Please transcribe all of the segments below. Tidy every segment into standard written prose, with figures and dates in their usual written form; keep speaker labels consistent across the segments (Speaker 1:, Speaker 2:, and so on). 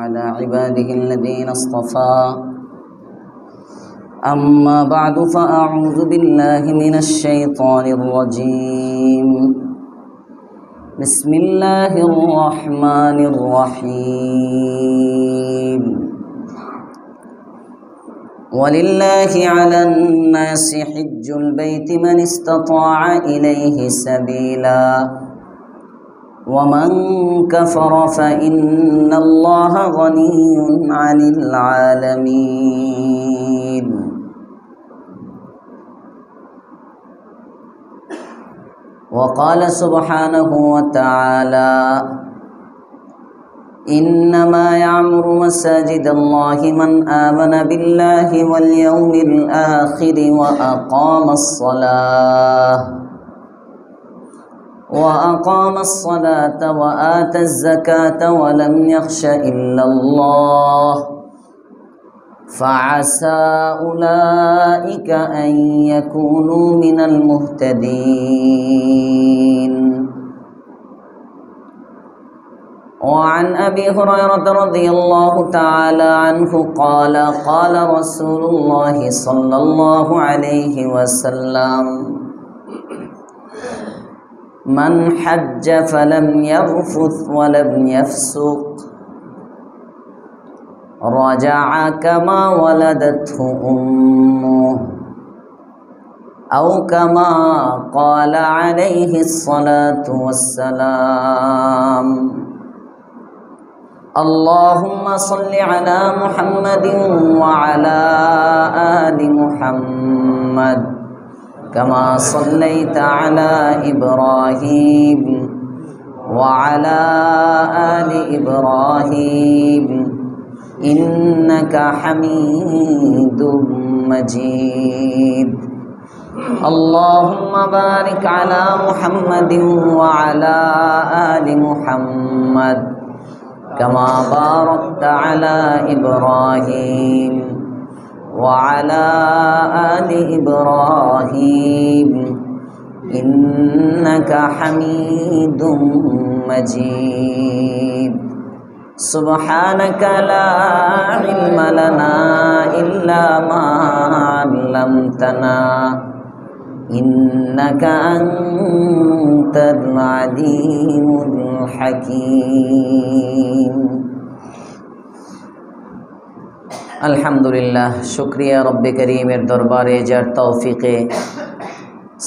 Speaker 1: على عباده الذين اصطفى أما بعد فأعوذ بالله من الشيطان الرجيم بسم الله الرحمن الرحيم ولله على الناس حج البيت من استطاع إليه سبيلا ومن كفر فإن الله غني عن العالمين وقال سبحانه وتعالى إنما يعمر مساجد الله من آمن بالله واليوم الآخر وأقام الصلاة وآتى الزكاة ولم يخش إلا الله فعسى أولئك أن يكونوا من المهتدين وعن أبي هريرة رضي الله تعالى عنه قال قال رسول الله صلى الله عليه وسلم من حج فلم يرفث ولم يفسق رجع كما ولدته أمه أو كما قال عليه الصلاة والسلام اللهم صل على محمد وعلى آل محمد كما صليت على إبراهيم وعلى آل إبراهيم إنك حميد مجيد اللهم بارك على محمد وعلى آل محمد كما باركت على إبراهيم وعلى آل إبراهيم إنك حميد مجيد سبحانك لا علم لنا إلا ما علمتنا إنك أنت العليم الحكيم আলহামদুলিল্লাহ শুকরিয়া রব্বে করিমের দরবারে যার তৌফিকে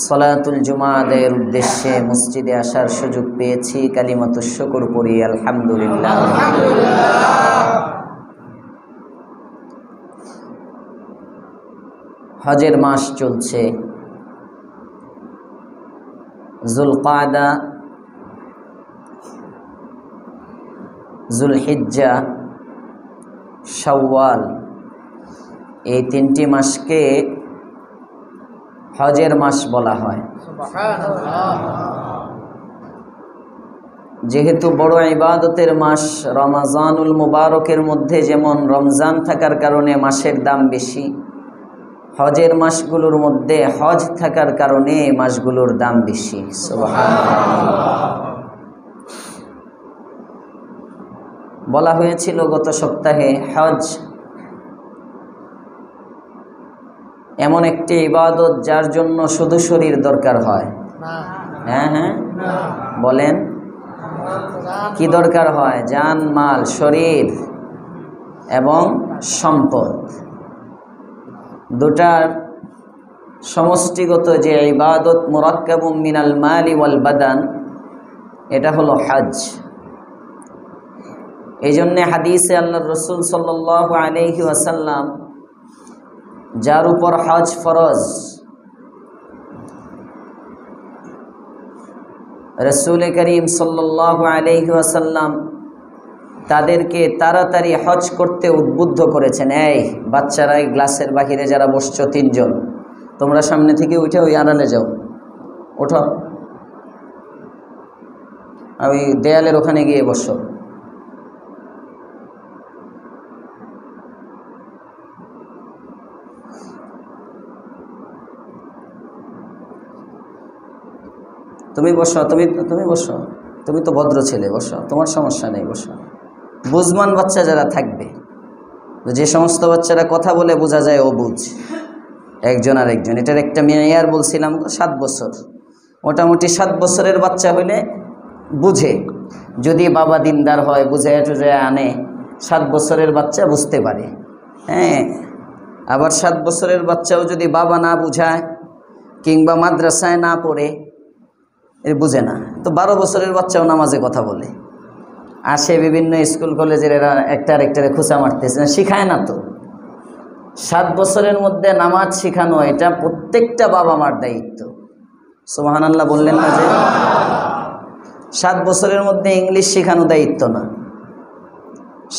Speaker 1: সালাতুল জুমা আদায়ের উদ্দেশ্যে মসজিদে আসার সুযোগ পেয়েছি কালিমাতুশ শুকর করি আলহামদুলিল্লাহ। হজের মাস চলছে, যুলকাদা, যুলহিজ্জা, শাওয়াল, এই তিনটি মাসকে হজের মাস বলা হয়। যেহেতু বড় ইবাদতের মাস রমজানুল মুবারকের মধ্যে যেমন রমজান থাকার কারণে মাসের দাম বেশি, হজের মাসগুলোর মধ্যে হজ থাকার কারণে মাসগুলোর দাম বেশি। সুবহানাল্লাহ। বলা হয়েছিল গত সপ্তাহে হজ এমন একটি ইবাদত যার জন্য শুধু শরীর দরকার হয়। হ্যাঁ বলেন, কি দরকার হয়? জান, মাল, শরীর এবং সম্পদ, দুটার সমষ্টিগত যে ইবাদত মুরাক্কাবুম মিনাল মালি ওয়াল বাদান, এটা হলো হজ। এই জন্যে হাদিসে আল্লাহর রাসূল সাল্লাল্লাহু আলাইহি ওয়াসাল্লাম যার উপর হজ ফরজ, রাসূল করিম সাল্লাল্লাহু আলাইহি ওয়াসাল্লাম তাদেরকে তাড়াতাড়ি হজ করতে উদ্বুদ্ধ করেছেন। এই বাচ্চারা, এই গ্লাসের বাহিরে যারা বসছো তিনজন, তোমরা সামনে থেকে উঠে ওই আড়ালে যাও, ওঠো, ওই দেয়ালের ওখানে গিয়ে বসো। তুমি বসো, তুমি বসো, তুমি তো ভদ্র ছেলে, বসো, তোমার সমস্যা নেই, বসো। বুঝমান বাচ্চা যারা থাকবে, যে সমস্ত বাচ্চারা কথা বলে বোঝা যায় ও বুঝ একজন আর একজন, এটার একটা মেয়ার বলছিলাম 7 বছর। মোটামুটি 7 বছরের বাচ্চা হলে বুঝে, যদি বাবা দিনদার হয় বুঝাইয়া টুজাইয়া আনে 7 বছরের বাচ্চা বুঝতে পারে। হ্যাঁ, আবার 7 বছরের বাচ্চাও যদি বাবা না বুঝায় কিংবা মাদ্রাসায় না পড়ে এর বুঝে না। তো 12 বছরের বাচ্চাও নামাজে কথা বলে, আসে বিভিন্ন স্কুল কলেজের, এরা একটা আরেকটারে খোঁচা মারতেছে না, শিখায় না তো। 7 বছরের মধ্যে নামাজ শিখানো এটা প্রত্যেকটা বাবা মার দায়িত্ব। সুবহানাল্লাহ বললেন না যে 7 বছরের মধ্যে ইংলিশ শেখানো দায়িত্ব না,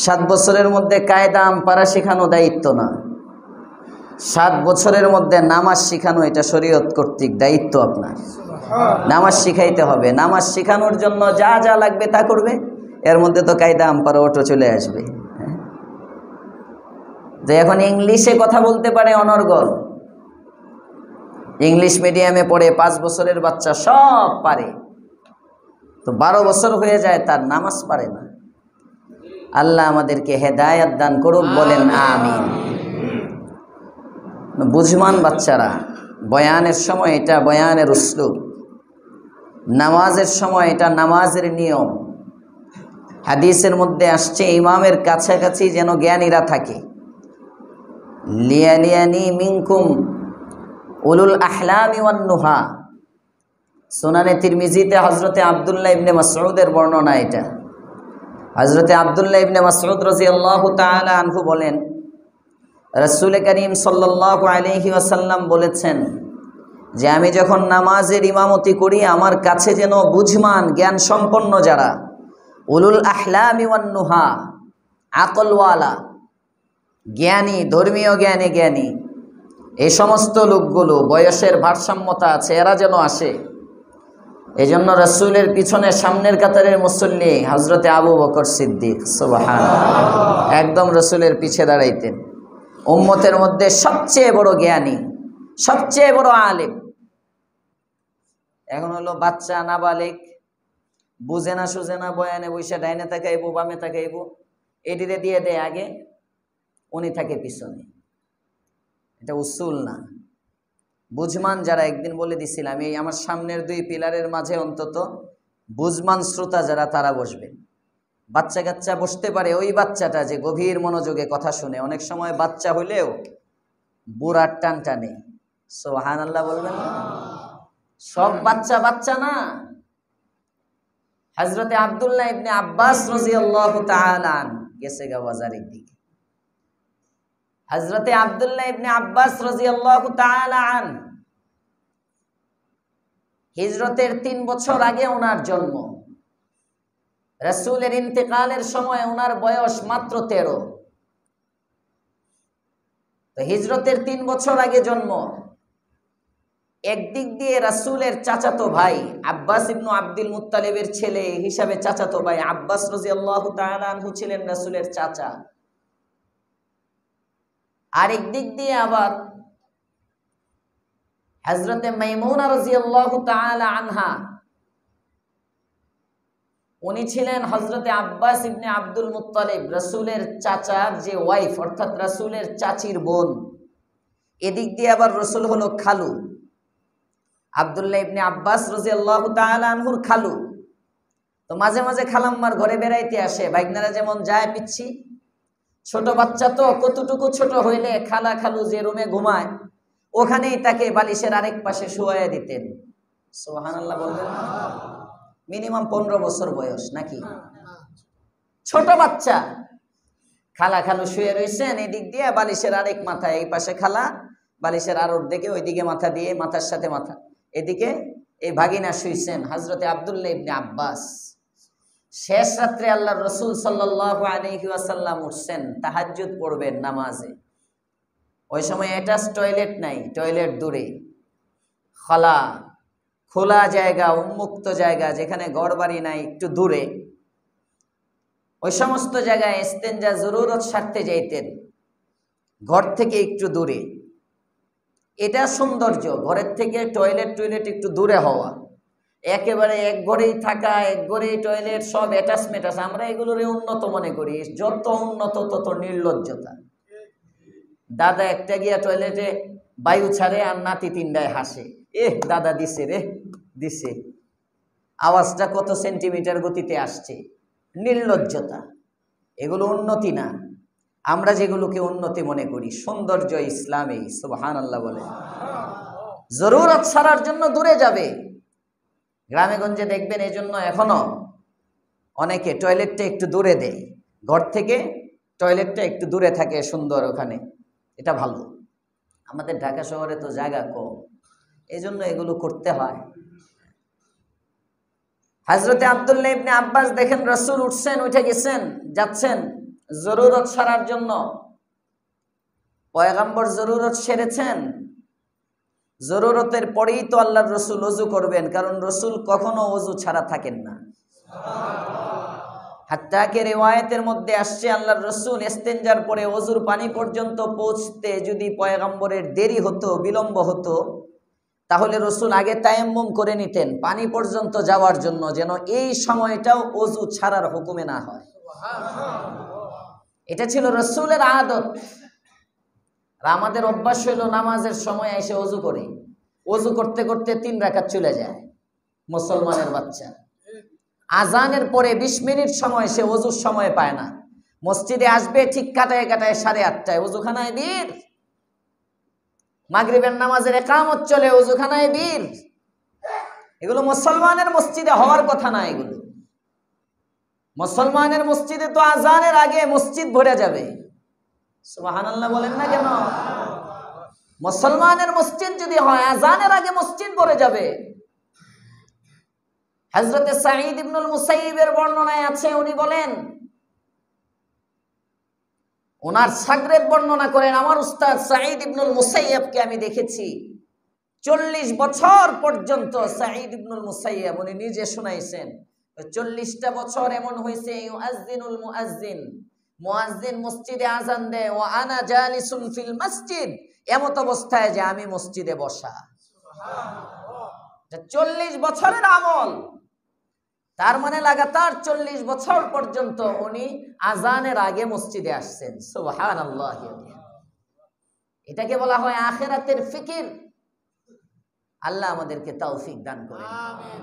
Speaker 1: 7 বছরের মধ্যে কায়দা আমপারা শেখানো দায়িত্ব না, 7 বছরের মধ্যে নামাজ শিখানো এটা শরীয়ত কর্তৃক দায়িত্ব আপনার। নামাজ শিখাইতে হবে, নামাজ শিখানোর জন্য যা যা লাগবে তা করবে, এর মধ্যে তো কায়দা আমপারা অটো চলে আসবে। যে এখন ইংলিশে কথা বলতে পারে অনর্গল, ইংলিশ মিডিয়ামে পড়ে 5 বছরের বাচ্চা সব পারে, তো 12 বছর হয়ে যায় তার নামাজ পারে না। আল্লাহ আমাদেরকে হেদায়েত দান করুক, বলেন আমিন। বুঝমান বাচ্চারা বয়ানের সময় এটা বয়ানের উসলুব, নামাজের সময় এটা নামাজের নিয়ম। হাদিসের মধ্যে আসছে ইমামের কাছাকাছি যেন জ্ঞানীরা থাকে। লিয়ালিয়ানি মিনকুম উলুল আহলামি ওয়ান নুহা। সুনানে তিরমিজিতে হযরতে আব্দুল্লাহ ইবনে মাসউদের বর্ণনা এটা। হযরতে আব্দুল্লাহ ইবনে মাসউদ রাদিয়াল্লাহু তাআলা আনহু বলেন, রাসূল করিম সাল্লাল্লাহু আলাইহি ওয়াসাল্লাম বলেছেন যে আমি যখন নামাজের ইমামতি করি আমার কাছে যেন বুঝমান জ্ঞান সম্পন্ন যারা, উলুল আহলামি ওয়ান নুহা, আকলওয়ালা জ্ঞানী, ধর্মীয় জ্ঞানে জ্ঞানী, এই সমস্ত লোকগুলো বয়সের ভারসাম্যতা আছে, এরা যেন আসে। এই জন্য রাসূলের পিছনে সামনের কাতারের মুসল্লি হযরতে আবু বকর সিদ্দিক সুবহানাল্লাহ একদম রাসূলের পিছে দাঁড়াইতেন। উম্মতের মধ্যে সবচেয়ে বড় জ্ঞানী, সবচেয়ে বড় আলেম। এখন হলো বাচ্চা নাবালিগ, বুঝে না সুঝে না, বয়ানে বসে ডাইনে তাকাইবো বামে তাকাইবো, এটিতে দিয়ে দেয় আগে, উনি থাকে পিছনে। এটা উসুল না। বুঝমান যারা, একদিন বলে দিছিলাম এই আমার সামনের 2 পিলারের মাঝে অন্তত বুঝমান শ্রোতা যারা তারা বসবে। বাচ্চা কাচ্চা বসতে পারে, ওই বাচ্চাটা যে গভীর মনোযোগে কথা শুনে। অনেক সময় বাচ্চা হইলেও বুড়ার টান টানে, সুবহানাল্লাহ বলবেন না? সব বাচ্চা বাচ্চা না। হযরতে আব্দুল্লাহ ইবনে আব্বাস রাদিয়াল্লাহু তাআলা আনহু গেছে গা বাজারের দিকে। হযরতে আব্দুল্লাহ ইবনে আব্বাস রাদিয়াল্লাহু তাআলা আনহু হিজরতের 3 বছর আগে ওনার জন্ম। রাসূলের ইন্তেকালের সময় ওনার বয়স মাত্র 13। তো হিজরতের 3 বছর আগে জন্ম। একদিক দিয়ে রাসূলের চাচাতো ভাই আব্বাস ইবনে আব্দুল মুত্তালিবের ছেলে হিসাবে চাচাতো ভাই আব্বাস রাদিয়াল্লাহু তাআলা আনহু ছিলেন রাসূলের চাচা। আরেক দিক দিয়ে আবার হযরতে মাইমুনা রাদিয়াল্লাহু তাআলা আনহা, উনি ছিলেন হযরতে আব্বাস ইবনে আব্দুল মুত্তালিব রাসূলের চাচার যে ওয়াইফ, অর্থাৎ রাসূলের চাচির বোন। এদিক দিয়ে আবার রাসূল হলো খালু, আব্দুল্লাহ ইবনে আব্বাস রাদিয়াল্লাহু তাআলা আনহুর খালু। তো মাঝে মাঝে খালাম্মার ঘরে বেড়াইতে আসে, বাইকনারা যেমন যায় পিচ্ছি। ছোট বাচ্চা তো কতটুকু ছোট হইলে খালা খালু যে রুমে ঘুমায় ওখানেই তাকে বালিশের আরেক পাশে শুয়াইয়া দিতেন। সুবহানাল্লাহ বলবেন না? মিনিমাম 15 বছর বয়স নাকি? ছোট বাচ্চা, খালা খালু শুয়ে রয়েছেন, এদিক দিয়ে বালিশের আরেক মাথায়, এই পাশে খালা, বালিশের আর দিকে ওইদিকে মাথা দিয়ে, মাথার সাথে মাথা, এদিকে এই ভাগিনা শুইছেন হযরতে আব্দুল্লাহ ইবনে আব্বাস। শেষ রাত্রে আল্লাহর রাসূল সাল্লাল্লাহু আলাইহি ওয়াসাল্লাম উঠছেন, তাহাজ্জুদ পড়বেন নামাজে। ওই সময় অ্যাটাচ টয়লেট নাই, টয়লেট দূরে, খোলা জায়গা, উন্মুক্ত জায়গা, যেখানে ঘরবাড়ি নাই, একটু দূরে। ওই সমস্ত জায়গায় ইস্তেঞ্জা জরুরত সারতে যাইতেন, ঘর থেকে একটু দূরে। এটা সৌন্দর্য, ঘরের থেকে টয়লেট একটু দূরে হওয়া, একেবারে এক ঘরেই থাকা, এক ঘরেই টয়লেট, সব অ্যাটাচমেন্ট আছে। আমরা এগুলোরে উন্নত মনে করি। যত উন্নত তত নির্লজ্জতা। দাদা একটা গিয়া টয়লেটে বায়ু ছাড়ে আর নাতি তিনটায় হাসে, দাদা দিছে রে, দিছে। আওয়াজটা কত সেন্টিমিটার গতিতে আসছে। নির্লজ্জতা। এগুলো উন্নতি না। আমরা যেগুলোকে উন্নতি মনে করি, সৌন্দর্য ইসলামে। সুবহানাল্লাহ বলে। জরুরত ছাড়ার জন্য দূরে যাবে। গ্রামে গঞ্জে দেখবেন এই জন্য এখনো অনেকে টয়লেটটা একটু দূরে দেয়, ঘর থেকে টয়লেটটা একটু দূরে থাকে, সুন্দর ওখানে। এটা ভালো। আমাদের ঢাকা শহরে তো জায়গা কম, এই জন্য এগুলো করতে হয়। হযরতে আব্দুল্লাহ ইবনে আব্বাস দেখেন রাসূল উঠছেন, উঠে গেছেন, যাচ্ছেন জরুরত সারার জন্য। পয়গম্বর জরুরত সেরেছেন। জরুরতের পরেই তো আল্লাহর রসুল ওযু করবেন, কারণ রসুল কখনো ওযু ছাড়া থাকেন না। হাত্তাকে রিওয়ায়াতের মধ্যে আসছে আল্লাহর রসুল ইস্তেনজার পরে ওযুর পানি পর্যন্ত পৌঁছতে যদি পয়গম্বরের দেরি হতো, বিলম্ব হতো, তাহলে রসুল আগে তায়াম্মুম করে নিতেন পানি পর্যন্ত যাওয়ার জন্য, যেন এই সময়টাও ওযু ছাড়ার হুকুমে না হয়। এটা ছিল রসুলের আদত। আর আমাদের অভ্যাস হইল নামাজের সময় এসে ওযু করে, ওযু করতে করতে 3 রাকাত চলে যায়। মুসলমানের বাচ্চা আজানের পরে 20 মিনিট সময় সে ওযুর সময় পায় না। মসজিদে আসবে ঠিক কাটায় কাটায় 8:30টায়, ওযুখানায় বীর। মাগরিবের নামাজের ইকামত চলে, ওযুখানায় বীর। এগুলো মুসলমানের মসজিদে হওয়ার কথা না। এগুলো মুসলমানের মসজিদে তো আজানের আগে মসজিদ ভরে যাবে। সুবহানাল্লাহ বলেন না কেন? মুসলমানের মসজিদ যদি হয়, আজানের আগে মসজিদ ভরে যাবে। হযরতে সাঈদ ইবনুল মুসাইয়িবের বর্ণনায় আছে, উনি বলেন, ওনার শাগরেদ বর্ণনা করেন, আমার উস্তাদ সাঈদ ইবনুল মুসাইয়িবকে আমি দেখেছি 40 বছর পর্যন্ত। সাঈদ ইবনুল মুসাইয়িব উনি নিজে শুনাইছেন, 40টা বছর এমন হয়েছে ইউআযযিনুল মুআযযিন, মুআযযিন মসজিদে আজান দেয়, ওয়া আনা জালিসুন ফিল মসজিদ, এমত অবস্থায় যে আমি মসজিদে বসা। সুবহানাল্লাহ। 40 বছরের আমল। তার মানে লাগাতার 40 বছর পর্যন্ত উনি আজানের আগে মসজিদে আসছেন। সুবহানাল্লাহ। এটাকে বলা হয় আখিরাতের ফিকির। আল্লাহ আমাদেরকে তৌফিক দান করেন। আমিন।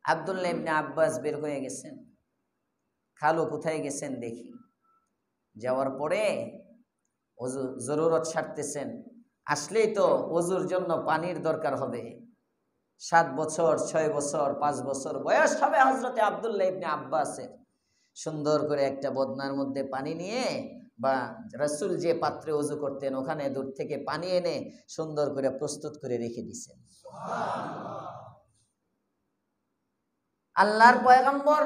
Speaker 1: আব্দুল্লাহ ইবনে আব্বাস বের হয়ে গেছেন, খালু কোথায় গেছেন দেখি। যাওয়ার পরে ওযু জরুরত সারতেছেন। আসলেই তো ওযুর জন্য পানির দরকার হবে। 7 বছর, 6 বছর, 5 বছর বয়স হবে হযরতে আব্দুল্লাহ ইবনে আব্বাসের। সুন্দর করে একটা বদনার মধ্যে পানি নিয়ে, বা রাসূল যে পাত্রে ওযু করতেন ওখানে দূর থেকে পানি এনে সুন্দর করে প্রস্তুত করে রেখে দিয়েছেন। সুবহানাল্লাহ। আল্লাহর পয়গম্বর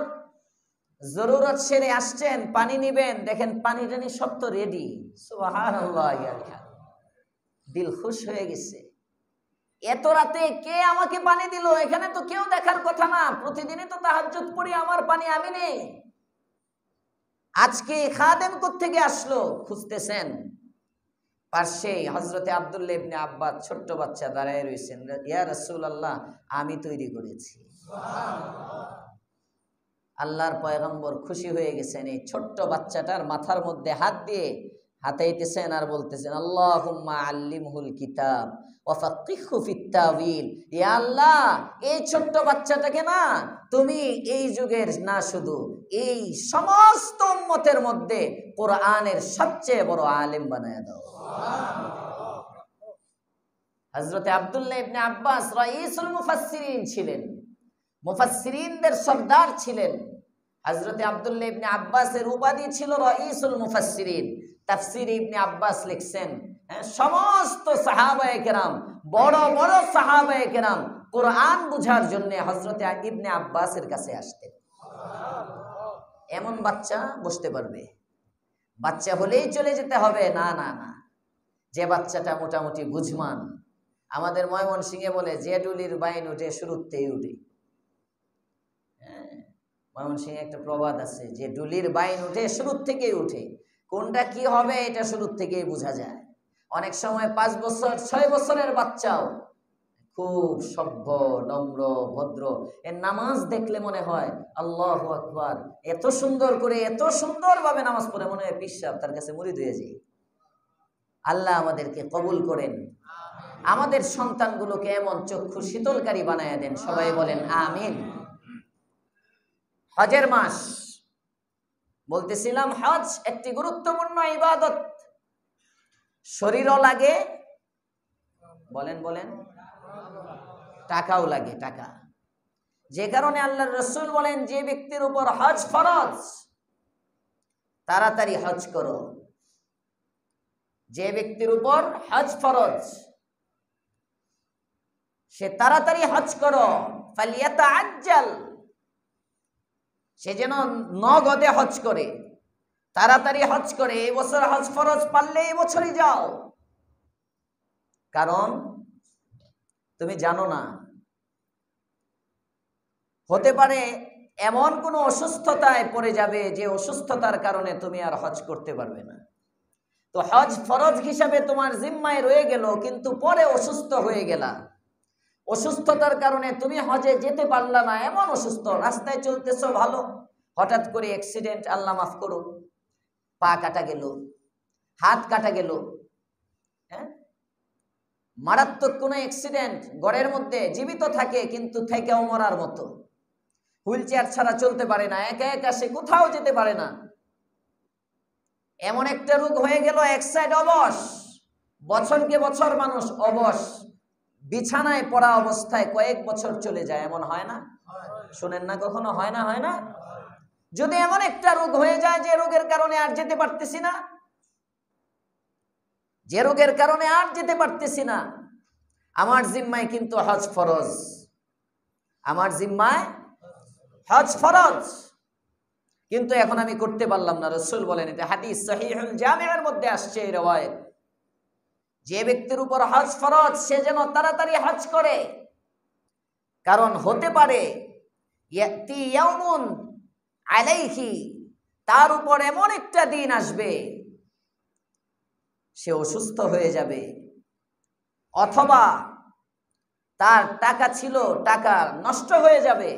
Speaker 1: জরুরত সেরে আসছেন, পানি নিবেন, দেখেন পানি টানি সব তো রেডি। সুবহানাল্লাহ। দিল খুশ হয়ে গেছে। এত রাতে কে আমাকে পানি দিল? এখানে তো কেউ দেখার কথা না, প্রতিদিনই তো তাহাজ্জুদ পড়ি, আমার পানি আমি নেই। আজকে খাদেম কোত্থেকে আসলো? খুঁজতেছেন। পাশে হযরতে আব্দুল্লাহ ইবনে আব্বাস ছোট্ট বাচ্চা দাঁড়ায় রয়েছেন। ইয়া রাসূলুল্লাহ, আমি তৈরি করেছি। সুবহানাল্লাহ। আল্লাহর পয়গম্বর খুশি হয়ে গেছেন। এই ছোট্ট বাচ্চাটার মাথার মধ্যে হাত দিয়ে হাতাইতেছেন আর বলতেছেন, আল্লাহুম্মা আল্লিমহুল কিতাব ওয়া ফাক্কিহহু ফিত তাওয়িল। ইয়া আল্লাহ, এই ছোট্ট বাচ্চাটাকে না তুমি এই যুগের না, শুধু এই সমস্ত উম্মতের মধ্যে কোরআনের সবচেয়ে বড় আলেম বানায় দাও। সুবহানাল্লাহ। হযরতে আব্দুল্লাহ ইবনে আব্বাস রাইসুল মুফাসসিরিন ছিলেন, মুফাসসিরিনদের সরদার ছিলেন। হযরতে আব্দুল্লাহ ইবনে আব্বাসের উপাধি ছিল রাইসুল মুফাসসিরিন। তাফসীর ইবনে আব্বাস লিখছেন, সমস্ত সাহাবায়ে কেরাম, বড় বড় সাহাবায়ে কেরাম কোরআন বুঝার জন্য হযরতে ইবনে আব্বাসের কাছে আসতেন। সুবহানাল্লাহ। এমন বাচ্চা বসতে পারবে? বাচ্চা হলেই চলে যেতে হবে? না না না, যে বাচ্চাটা মোটামুটি বুঝমান। আমাদের ময়মনসিংহে বলে, যে ডুলির বাইন উঠে শুরুতেই উঠে। ময়মনসিংহে একটা প্রবাদ আছে, যে ডুলির বাইন উঠে শুরুর থেকেই উঠে। কোনটা কি হবে এটা শুরুর থেকেই বোঝা যায়। অনেক সময় 5 বছর 6 বছরের বাচ্চাও খুব সভ্য, নম্র, ভদ্র। এর নামাজ দেখলে মনে হয় আল্লাহু আকবার, এত সুন্দর করে এত সুন্দরভাবে নামাজ পড়ে মনে হয় পীর সাহেব, তার কাছে মুরিদ হয়ে যায়। আল্লাহ আমাদেরকে কবুল করেন, আমাদের সন্তানগুলোকে এমন চক্ষু শীতলকারী বানায় দেন। সবাই বলেন আমিন। হজের মাস, বলতেছিলাম হজ একটি গুরুত্বপূর্ণ ইবাদত। শরীরও লাগে, বলেন বলেন, টাকাও লাগে, টাকা। যে কারণে আল্লাহর রাসূল বলেন, যে ব্যক্তির উপর হজ ফরজ তাড়াতাড়ি হজ করো। যে ব্যক্তির উপর হজ ফরজ সে তাড়াতাড়ি হজ করো। ফালিয়াতাআজ্জাল, সে যেন নগদে হজ করে, তাড়াতাড়ি হজ করে। এই বছর হজ ফরজ, পারলে এই বছরই যাও। কারণ তুমি জানো না, হতে পারে এমন কোনো অসুস্থতায় পড়ে যাবে যে অসুস্থতার কারণে তুমি আর হজ করতে পারবে না। তো হজ ফরজ হিসাবে তোমার জিম্মায় রয়ে গেল, কিন্তু পরে অসুস্থ হয়ে গেলা, অসুস্থতার কারণে তুমি হজে যেতে পারলা না। এমন অসুস্থ, রাস্তায় চলতেছো ভালো, হঠাৎ করে অ্যাক্সিডেন্ট, আল্লাহ মাফ করো, পা কাটা গেল, হাত কাটা গেল, হ্যাঁ, মারাত্মক কোনো অ্যাক্সিডেন্ট, ঘরের মধ্যে জীবিত থাকে কিন্তু থেকেও মরার মতো, হুইল চেয়ার ছাড়া চলতে পারে না, একা একা সে কোথাও যেতে পারে না। এমন একটা রোগ হয়ে গেল, এক সাইড অবশ, বছরকে বছর মানুষ অবশ, বিছানায় পড়া অবস্থায় কয়েক বছর চলে যায়। এমন হয় না? শুনেন না কখনো? হয় না? হয় না? যদি এমন একটা রোগ হয়ে যায় যে রোগের কারণে আর যেতে পারতেছি না, যে রোগের কারণে আর যেতে পারতেছি না, আমার জিম্মায় কিন্তু হজ ফরজ, আমার জিম্মায় হজ ফরজ, কিন্তু এখন আমি করতে পারলাম না। রাসূল বলেন, এটা হাদিস সহিহুল জামিউর মধ্যে আসছে এই riwayat, যে ব্যক্তির উপর হজ ফরজ সে যেন তাড়াতাড়ি হজ করে। কারণ হতে পারে ইয়াতি ইয়াউমুন আলাইহি, তার উপর এমন একটা দিন আসবে সে অসুস্থ হয়ে যাবে, অথবা তার টাকা ছিল, টাকা নষ্ট হয়ে যাবে,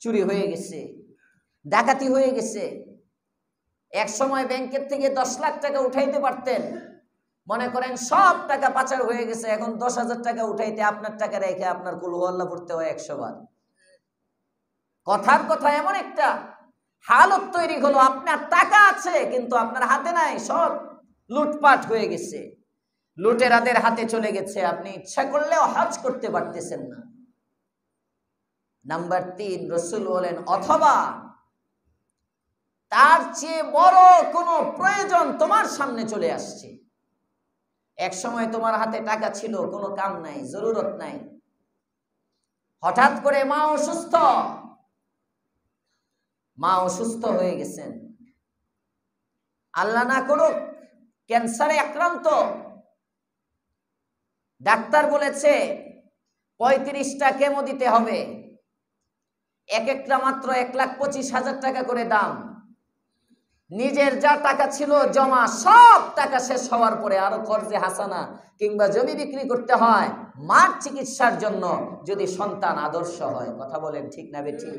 Speaker 1: চুরি হয়ে গেছে, ডাকাতি হয়ে গেছে। এক সময় ব্যাংকের থেকে 10 লাখ টাকা উঠাইতে পারতেন, মনে করেন সব টাকা পাচার হয়ে গেছে, এখন 10,000 টাকা উঠাইতে আপনার টাকা রেখে আপনার কুল আল্লাহ পড়তে হয় 100 বার। কথার কথা এমন একটা হালত তৈরি হলো, আপনার টাকা আছে কিন্তু আপনার হাতে নাই, সব লুটপাট হয়ে গেছে, লুটেরাদের হাতে চলে গেছে, আপনি ইচ্ছা করলেও হজ করতে পারতেছেন না। নাম্বার 3, রাসূল বলেন, অথবা তার চেয়ে বড় কোনো প্রয়োজন তোমার সামনে চলে আসছে। এক সময় তোমার হাতে টাকা ছিল, কোনো কাম নাই, জরুরত নাই, হঠাৎ করে মা অসুস্থ, মা অসুস্থ হয়ে গেছেন, আল্লাহ না করুক ক্যান্সারে আক্রান্ত, ডাক্তার বলেছে 35টা কেমো দিতে হবে, এক একটা মাত্র 1,25,000 টাকা করে দাম। নিজের যা টাকা ছিল জমা, সব টাকা শেষ হওয়ার পরে আরো কর্জে হাসানা কিংবা জমি বিক্রি করতে হয় মার চিকিৎসার জন্য, যদি সন্তান আদর্শ হয়। কথা বলেন ঠিক না বেঠিক?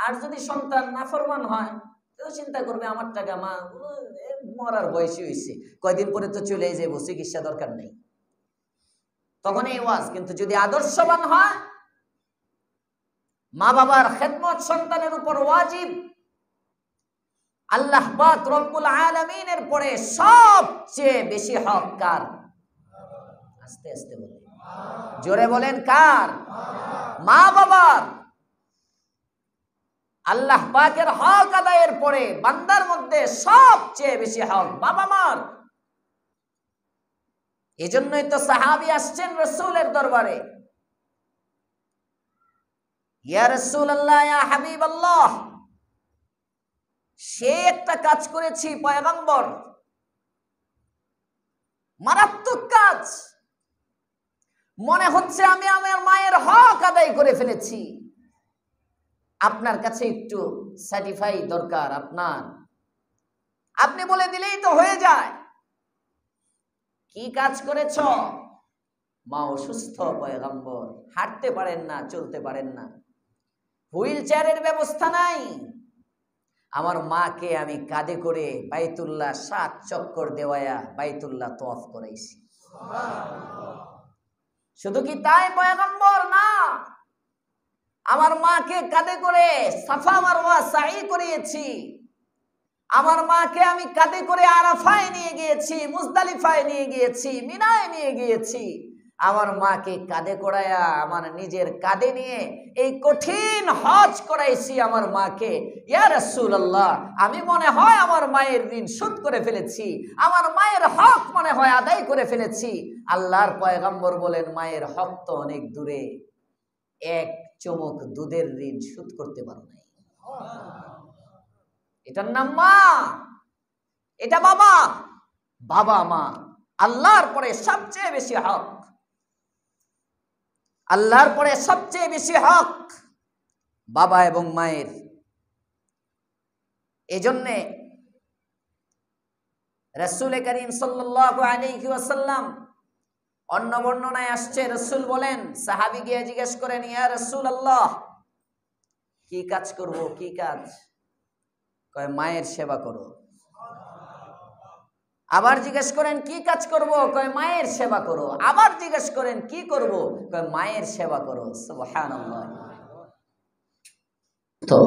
Speaker 1: আর যদি সন্তান নাফরমান হয়, তো চিন্তা করবে আমার টাকা, মা মরার বয়সী হয়েছে, কয়দিন পরে তো চলে যাবো, চিকিৎসা দরকার নেই, তখন এই ওয়াজ। কিন্তু যদি আদর্শবান হয়, মা বাবার খেদমত সন্তানের উপর ওয়াজিব। আল্লাহ পাক রব্বুল আলামিনের পরে সবচেয়ে বেশি হক কার? আস্তে আস্তে বলেন, জোরে বলেন, কার? মা বাবার। আল্লাহ পাকের হক আদায়ের পরে বান্দার মধ্যে সবচেয়ে বেশি হক বাবা মার। এজন্যই তো সাহাবী আসছেন রাসূলের দরবারে, ইয়া রাসূলুল্লাহ, ইয়া হাবিবাল্লাহ, সে একটা কাজ করেছি পয়গম্বর, মারাত্মক কাজ, মনে হচ্ছে আমি আমার মায়ের হক আদায় করে ফেলেছি, আপনার কাছে একটু সার্টিফাই দরকার আপনার, আপনি বলে দিলেই তো হয়ে যায়। কি কাজ করেছ? মা অসুস্থ, পয়গম্বর হাঁটতে পারেন না, চলতে পারেন না, হুইল চেয়ারের ব্যবস্থা নাই। আমার মাকে আমি কাঁধে করে বাইতুল্লাহ 7 চক্কর দেওয়ায়া বাইতুল্লাহ তওয়াফ করাইছি। শুধু কি তাই পয়গম্বর? না, আমার মাকে কাঁধে করে সাফা মারওয়া সাই করিয়েছি। আমার মাকে আমি কাঁধে করে আরাফায় নিয়ে গিয়েছি, মুজদালিফায় নিয়ে গিয়েছি, মিনায় নিয়ে গিয়েছি। আমার মাকে কাঁধে করায়া আমার নিজের কাঁধে নিয়ে এই কঠিন হজ করাইছি আমার মাকে। ইয়া রাসূলুল্লাহ, আমি মনে হয় আমার মায়ের ঋণ শোধ করে ফেলেছি, আমার মায়ের হক মনে হয় আদায় করে ফেলেছি। আল্লাহর পয়গম্বর বলেন, মায়ের হক তো অনেক দূরে, এক চুমুক দুধের ঋণ শোধ করতে পারো নাই। এটার নাম মা, এটা বাবা। বাবা মা আল্লাহর পরে সবচেয়ে বেশি হক, আল্লাহর পরে সবচেয়ে বেশি হক বাবা এবং মায়ের। এজন্যে রাসূল করিম সাল্লাল্লাহু আলাইহি ওয়াসাল্লাম, অন্য বর্ণনায় আসছে, রাসূল বলেন, সাহাবী গিয়ে জিজ্ঞেস করেন, ইয়া রাসূলুল্লাহ, কি কাজ করব? কি কাজ? কয়, মায়ের সেবা করো। আবার জিজ্ঞেস করেন, কি কাজ করব? কয়, মায়ের সেবা করো। আবার জিজ্ঞেস করেন, কি করব? কয়, মায়ের সেবা করো। সুবহানাল্লাহ। তো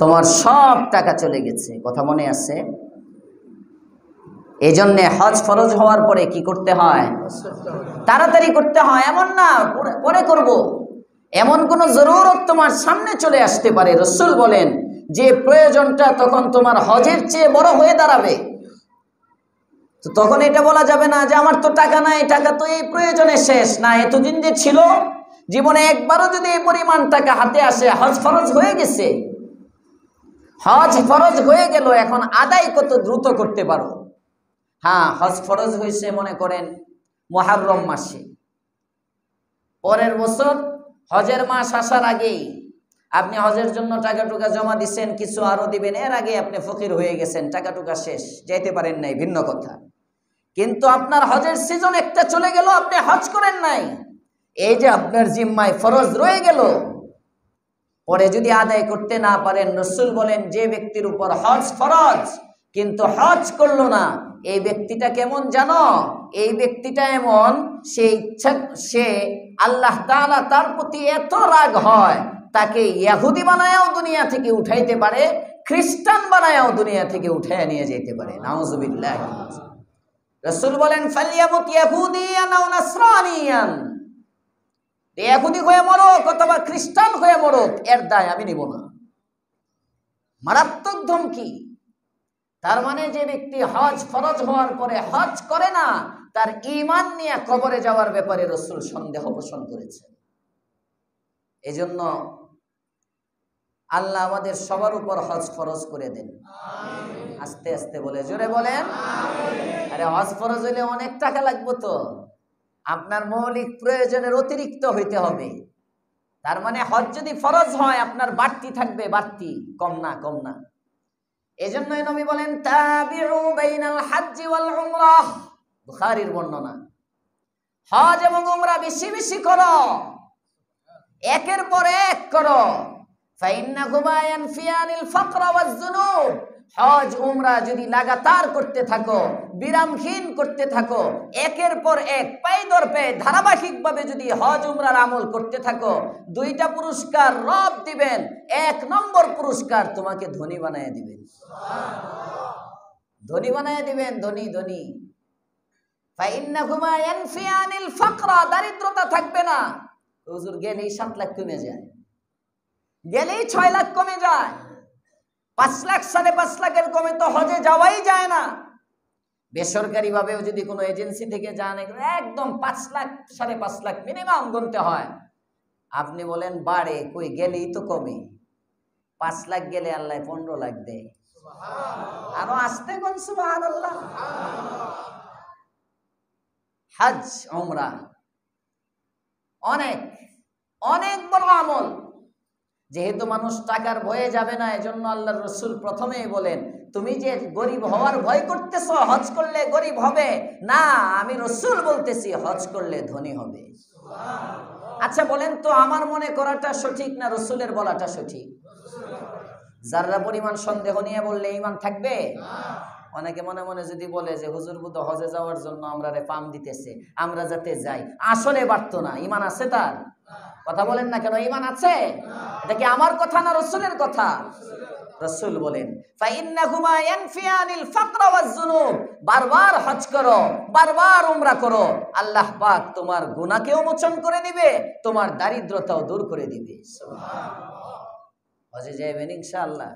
Speaker 1: তোমার সব টাকা চলে গেছে, কথা মনে আছে? এই জন্য হজ ফরজ হওয়ার পরে কি করতে হয়? তাড়াতাড়ি করতে হয়। এমন না পরে করব, এমন কোন জরুরত তোমার সামনে চলে আসতে পারে। রাসূল বলেন, যে প্রয়োজনটা তখন তোমার হজের চেয়ে বড় হয়ে দাঁড়াবে, তো তখন এটা বলা যাবে না যে আমার তো টাকা নাই, টাকা তো এই প্রয়োজনে শেষ। না, এতদিন যে ছিল, জীবনে একবারও যদি এই পরিমাণ টাকা হাতে আসে, হজ ফরজ হয়ে গেছে, হজ ফরজ হয়ে গেল, এখন আদায় কত দ্রুত করতে পারো। হ্যাঁ, হজ ফরজ হয়েছে মনে করেন মুহররম মাসে, পরের বছর হজের মাস আসার আগেই আপনি হজের জন্য টাকা টুকা জমা দিচ্ছেন, কিছু আরো দিবেন, এর আগে আপনি ফকির হয়ে গেছেন, টাকা টুকা শেষ, যাইতে পারেন নাই, ভিন্ন কথা। কিন্তু আপনার হজের সিজন একটা চলে গেল, আপনি হজ করেন নাই, এই যে আপনার জিম্মায় ফরজ রয়ে গেল, পরে যদি আদায় করতে না পারেন, রাসূল বলেন, যে ব্যক্তির উপর হজ ফরজ কিন্তু হজ করলো না, এই ব্যক্তিটা কেমন জানো? এই ব্যক্তিটা এমন, সে আল্লাহ তাআলা তার প্রতি এত রাগ হয়, তাকে ইহুদি বানায়াও দুনিয়া থেকে উঠাইতে পারে, খ্রিস্টান বানায়াও দুনিয়া থেকে উঠাইয়া নিয়ে যেতে পারে। নাউজুবিল্লাহ। রাসূল বলেন, ফালিয়ামুত ইয়াহুদিয়ান আও নাসরানিয়ান, ইহুদি হয়ে মরুক অথবা খ্রিস্টান হয়ে মরুক, এর দায় আমি নিব না। মারাত্মক ধমকি। তার মানে যে ব্যক্তি হজ ফরজ হওয়ার পরে হজ করে না, তার ঈমান নিয়ে কবরে যাওয়ার ব্যাপারে রাসূল সন্দেহ পোষণ করেছেন। এজন্য আল্লাহ আমাদের সবার উপর হজ ফরজ করে দেন। আমিন। আস্তে আস্তে বলে, জোরে বলেন আমিন। আরে হজ ফরজ হইলে অনেক টাকা লাগবে, তো আপনার মৌলিক প্রয়োজনের অতিরিক্ত হইতে হবে। তার মানে হজ যদি ফরজ হয়, আপনার বাড়তি থাকবে, বাড়তি, কম না, কম না। এজন্যই নবী বলেন, তাবিউ বাইনাল হজ্জি ওয়াল উমরাহ, বুখারীর বর্ণনা, হজ এবং উমরা বেশি বেশি করো, একের পর এক করো। ফাইন্নাহুমা ইয়ানফিয়ানিল ফাকরা ওয়াজ যুনুব, হজ উমরা যদি লাগাতার করতে থাকো, বিরামহীন করতে থাকো, একের পর এক পাই দর পাই ধারাবাহিকভাবে যদি হজ উমরার আমল করতে থাকো, দুইটা পুরস্কার রব দিবেন। এক নম্বর পুরস্কার, তোমাকে ধনী বানায় দিবেন। সুবহানাল্লাহ। ধনী বানায় দিবেন, ধনী ধনী। ফাইন্নাহুমা ইয়ানফিয়ানিল ফাকরা, দারিদ্রতা থাকবে না। হুজুর গেলেই 7 লাখ কমে যায়, গেলেই 6 লাখ কমে যায়, 5 লাখ 5.5 লাখের কমে তো হজে যাওয়াই যায় না। বেসরকারি ভাবেও যদি কোনো এজেন্সি থেকে যান, একদম 5 লাখ 5.5 লাখ মিনিমাম গুনতে হয়। আপনি বলেন বাড়ে, কই গেলেই তো কমে, 5 লাখ গেলে আল্লাহ 15 লাখ দেয়। সুবহানাল্লাহ। আরো আসতে কোন সুবহানাল্লাহ। হজ উমরা অনেক অনেক বড় আমল, যেহেতু মানুষ টাকার ভয়ে যাবে না, এজন্য আল্লাহর রাসূল প্রথমেই বলেন, তুমি যে গরিব হওয়ার ভয় করতেছো, হজ করলে গরিব হবে না, আমি রাসূল বলতেছি হজ করলে ধনী হবে। আচ্ছা বলেন তো, আমার মনে করাটা সঠিক না রাসূলের বলাটা সঠিক? যারা পরিমাণ সন্দেহ নিয়ে বললে ঈমান থাকবে? অনেকে মনে মনে যদি বলে যে হুজুর বুদ্ধ হজে যাওয়ার জন্য আমরা পাম দিতেছে, আমরা যাতে যাই, আসলে পারতো না, ঈমান আছে তার? কথা বলেন না কেন, ঈমান আছে? এটা কি আমার কথা না রাসূলের কথা? রাসূল বলেন ফাইন্নাহুমা ইয়ানফিয়ানিল ফাকরা ওয়াজ যুনুব, বারবার হজ করো, বারবার উমরা করো, আল্লাহ পাক তোমার গুনাহকেও মোচন করে দিবে, তোমার দারিদ্রতাও দূর করে দিবে। সুবহানাল্লাহ। হজে যাবেন ইনশাআল্লাহ?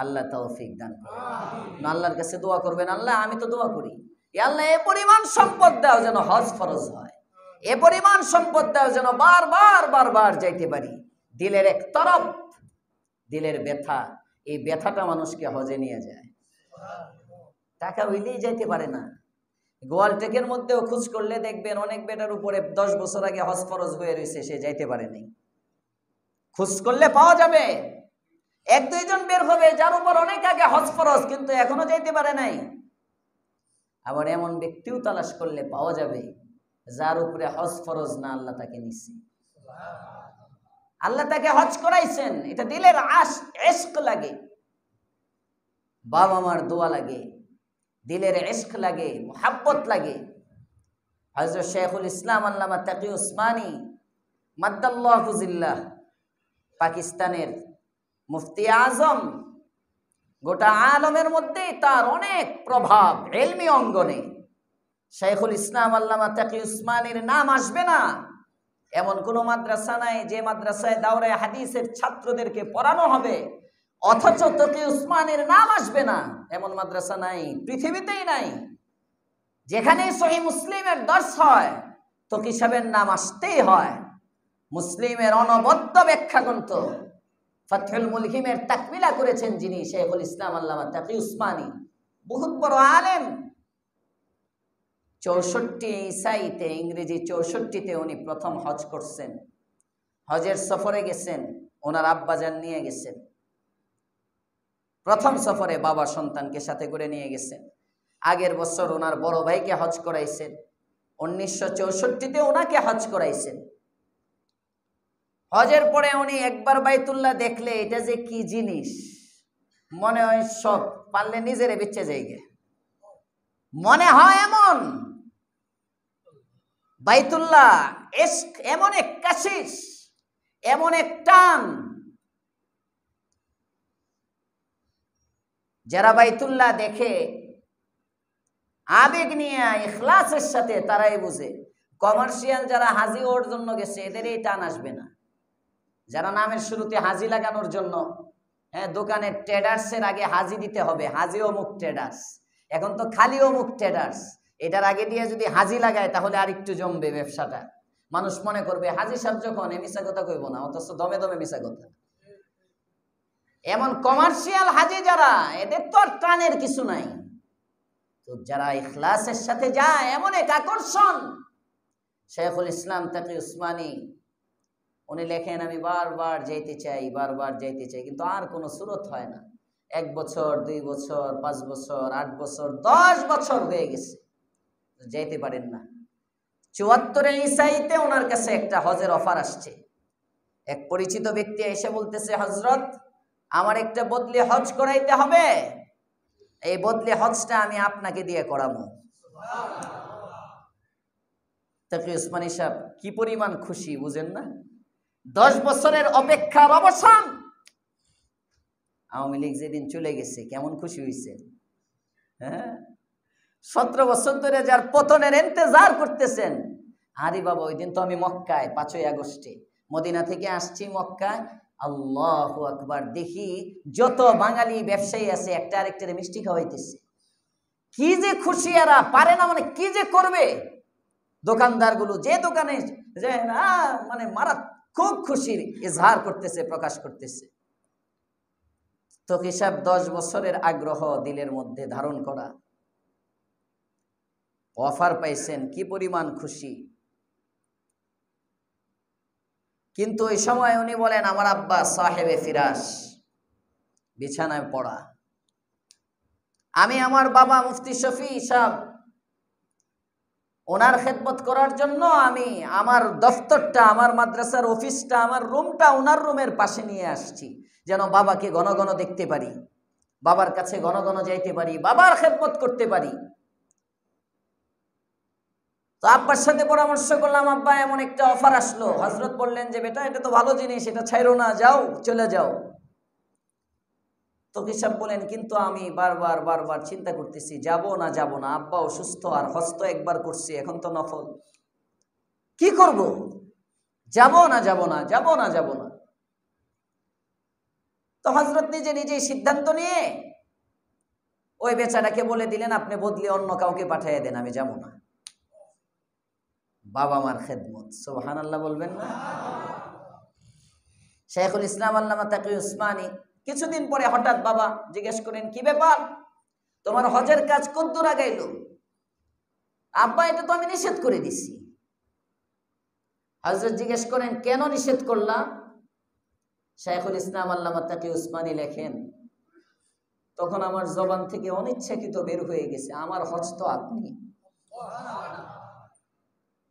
Speaker 1: আল্লাহ তৌফিক দান করুন। আল্লাহর কাছে দোয়া করবেন, আল্লাহ আমি তো দোয়া করি, এ আল্লাহ এ পরিমাণ সম্পদ দাও যেন হজ ফরজ হয়, এ পরিমাণ সম্পদ দাও যেন বারবার বারবার যাইতে পারি। দিলের এক তরফ, দিলের ব্যথা, এই ব্যথাটা মানুষকে হজে নিয়ে যায়। টাকা হইলেই যাইতে পারে না। গোয়ালটেকের মধ্যেও খোঁজ করলে দেখবেন অনেক বেটার উপরে 10 বছর আগে হজ ফরজ হয়ে রয়েছে, সে যাইতে পারে নাই। খোঁজ করলে পাওয়া যাবে, 1-2 জন বের হবে যার উপর অনেক আগে হজ ফরজ কিন্তু এখনো যাইতে পারে নাই। আবার এমন ব্যক্তিও তালাশ করলে পাওয়া যাবে যার উপরে হজ ফরজ না, আল্লাহ তাকে নিছে, আল্লাহ তাকে হজ করাইছেন। এটা দিলের ইশক লাগে, বাবা মার দোয়া লাগে, দিলের ইশক লাগে, মুহাব্বত লাগে। হযরত শেখুল ইসলাম আল্লামা তাকি উসমানী মাদ্দাল্লাহু জিল্লাহ, পাকিস্তানের মুফতি আজম, গোটা আলমের মধ্যে তার অনেক প্রভাব ইলমি অঙ্গনে। শেখুল ইসলাম আল্লামা তাকি উসমানীর নাম আসবে না এমন কোন মাদ্রাসা নাই যে মাদ্রাসায় দাওরায়ে হাদিসের ছাত্রদেরকে পড়ানো হবে অথচ তাকি উসমানীর নাম আসবে না এমন মাদ্রাসা নাই, পৃথিবীতেই নাই। যেখানে সহিহ মুসলিমের দর্শ হয় তাকি সাহেবের নাম আসতেই হয়। মুসলিমের অনবদ্য ব্যাখ্যা গ্রন্থ ফাতহুল মুলহিমের তাকমিলা করেছেন যিনি, শেখুল ইসলাম আল্লামা তাকি উসমানী, বহুত বড় আলেম। 64 ঈসাইতে, ইংরেজি 64-তে উনি প্রথম হজ করছেন। হজের সফরে গেছেন, ওনার আব্বাজান নিয়ে গেছেন। প্রথম সফরে বাবা সন্তানকে সাথে করে নিয়ে গেছেন। আগের বছর ওনার বড় ভাইকে হজ করাইছেন, 1964-তে ওনাকে হজ করাইছেন। হজের পরে উনি একবার বাইতুল্লাহ দেখলে এটা যে কি জিনিস, মনে হয় সব পারলে নিজেরে বেঁচে যাইগে, মনে হয় এমন। বাইতুল্লাহ ইশক এমন এক কাশিস, এমন এক টান, যারা বাইতুল্লাহ দেখে আবেগ নিয়ে ইখলাসের সাথে তারাই বুঝে। কমার্শিয়াল যারা হাজি ওর জন্য গেছে এদের এই টান আসবে না। যারা নামের শুরুতে হাজি লাগানোর জন্য, হ্যাঁ, দোকানে ট্রেডার্সের আগে হাজি দিতে হবে, হাজি অমুক ট্রেডার্স, এখন তো খালি অমুক ট্রেডার্স, এটার আগে দিয়ে যদি হাজি লাগায় তাহলে আরেকটু জমবে ব্যবসাটা। মানুষ মনে করবে হাজি সাহেব যখন মিশা কথা কইব না, অথচ দমে দমে মিশা কথা। এমন কমার্শিয়াল হাজি যারা, এদের তো আর টানের কিছু নাই। তো যারা ইখলাসের সাথে যায় এমন এক আকর্ষণ। শেখুল ইসলাম তাকি উসমানী উনি লেখেন, আমি বারবার যাইতে চাই, বারবার যাইতে চাই, কিন্তু আর কোনো সুরত হয় না। 1 বছর, 2 বছর, 5 বছর, 8 বছর, 10 বছর হয়ে গেছে, যাইতে পারেন না। 74-এ ঈসাইতে ওনার কাছে একটা হজের অফার আসছে। এক পরিচিত ব্যক্তি এসে বলতেছে, হযরত আমার একটা বদলি হজ করাইতে হবে, এই বদলি হজটা আমি আপনাকে দিয়ে করাবো। তাকি উসমানী সাহেব কি পরিমাণ খুশি বুঝেন না। 10 বছরের অপেক্ষার অবসান। আওয়ামী লীগ যেদিন চলে গেছে কেমন খুশি হয়েছে, হ্যাঁ। 17 বছর ধরে যার পতনের ইন্তজার করতেছেন, আরে বাবা ওই দিন তো আমি মক্কায় 5ই আগস্টে মদিনা থেকে আসছি মক্কায়, আল্লাহু আকবার, দেখি যত বাঙালি ব্যবসায়ী আছে একটা আরেকটারে মিষ্টি খাওয়াইতেছে। কি যে খুশি, এরা পারে না মানে কি যে করবে। দোকানদারগুলো যে দোকানে যে না মানে খুব খুশির ইজহার করতেছে, প্রকাশ করতেছে। তো হিসাব 10 বছরের আগ্রহ দিলের মধ্যে ধারণ করা, অফার পাইছেন, কি পরিমাণ খুশি। কিন্তু ওই সময় উনি বলেন আমার আব্বা সাহেবে ফিরাস, বিছানায় পড়া। আমি আমার বাবা মুফতি শফি সাহেব, ওনার খেদমত করার জন্য আমি আমার দফতরটা, আমার মাদ্রাসার অফিসটা, আমার রুমটা ওনার রুমের পাশে নিয়ে আসছি, যেন বাবাকে ঘন ঘন দেখতে পারি, বাবার কাছে ঘন ঘন যাইতে পারি, বাবার খেদমত করতে পারি। তো আব্বার সাথে পরামর্শ করলাম, আব্বা এমন একটা অফার আসলো। হযরত বললেন যে বেটা, এটা তো ভালো জিনিস, এটা ছাইরো না, যাও, চলে যাও। তো হিসাব বলেন, কিন্তু আমি বারবার বারবার চিন্তা করতেছি যাব না যাব না, আব্বা অসুস্থ, আর হজ তো একবার করছি, এখন তো নফল, কি করব, যাব না যাব না যাব না যাব না। তো হযরত নিজে নিজেই সিদ্ধান্ত নিয়ে ওই বেচারাকে বলে দিলেন, আপনি বদলে অন্য কাউকে পাঠিয়ে দেন, আমি যাব না। বাবা মার খেদমত, সুবহানাল্লাহ বলবেন না? শাইখুল ইসলাম আল্লামা তাকি উসমানী কিছুদিন পরে হঠাৎ বাবা জিজ্ঞেস করেন, কি ব্যাপার, তোমার হজের কাজ কতদূর আগাইলো? আব্বা, এটা তো আমি নিষেধ করে দিছি। হযরত জিজ্ঞেস করেন, কেন নিষেধ করলা? শাইখুল ইসলাম আল্লামা তাকি উসমানী লেখেন, তখন আমার জবান থেকে অনিচ্ছাকৃত বের হয়ে গেছে, আমার হজ তো আপনি,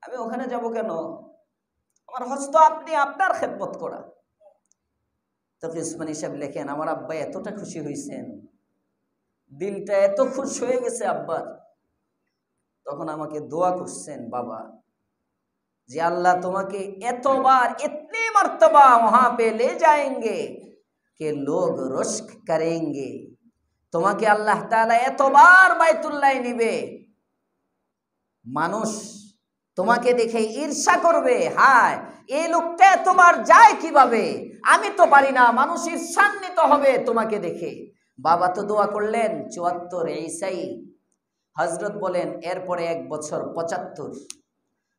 Speaker 1: আমি ওখানে যাব কেন? আমার হজ তো আপনি, আপনার খেদমত করা। তখন উসমানী সাহেব লেখেন, আমার আব্বা এতটা খুশি হয়েছেন, দিলটা এত খুশ হয়ে গেছে আব্বার, তখন আমাকে দোয়া করছেন, বাবা যে আল্লাহ তোমাকে এতবার ইতনি মর্তবা वहां पे ले जाएंगे कि लोग रुश्क करेंगे, তোমাকে আল্লাহ তাআলা এতবার বাইতুল্লাহ নিবে, মানুষ তোমাকে দেখে ঈর্ষা করবে, হায় এই লোকটা এতবার যায় কিভাবে, আমি তো পারি না, মানুষ ঈর্ষান্বিত হবে তোমাকে দেখে। বাবা তো দোয়া করলেন ৭৪ ঈসাই। হযরত বলেন এরপরে ১ বছর ৭৫,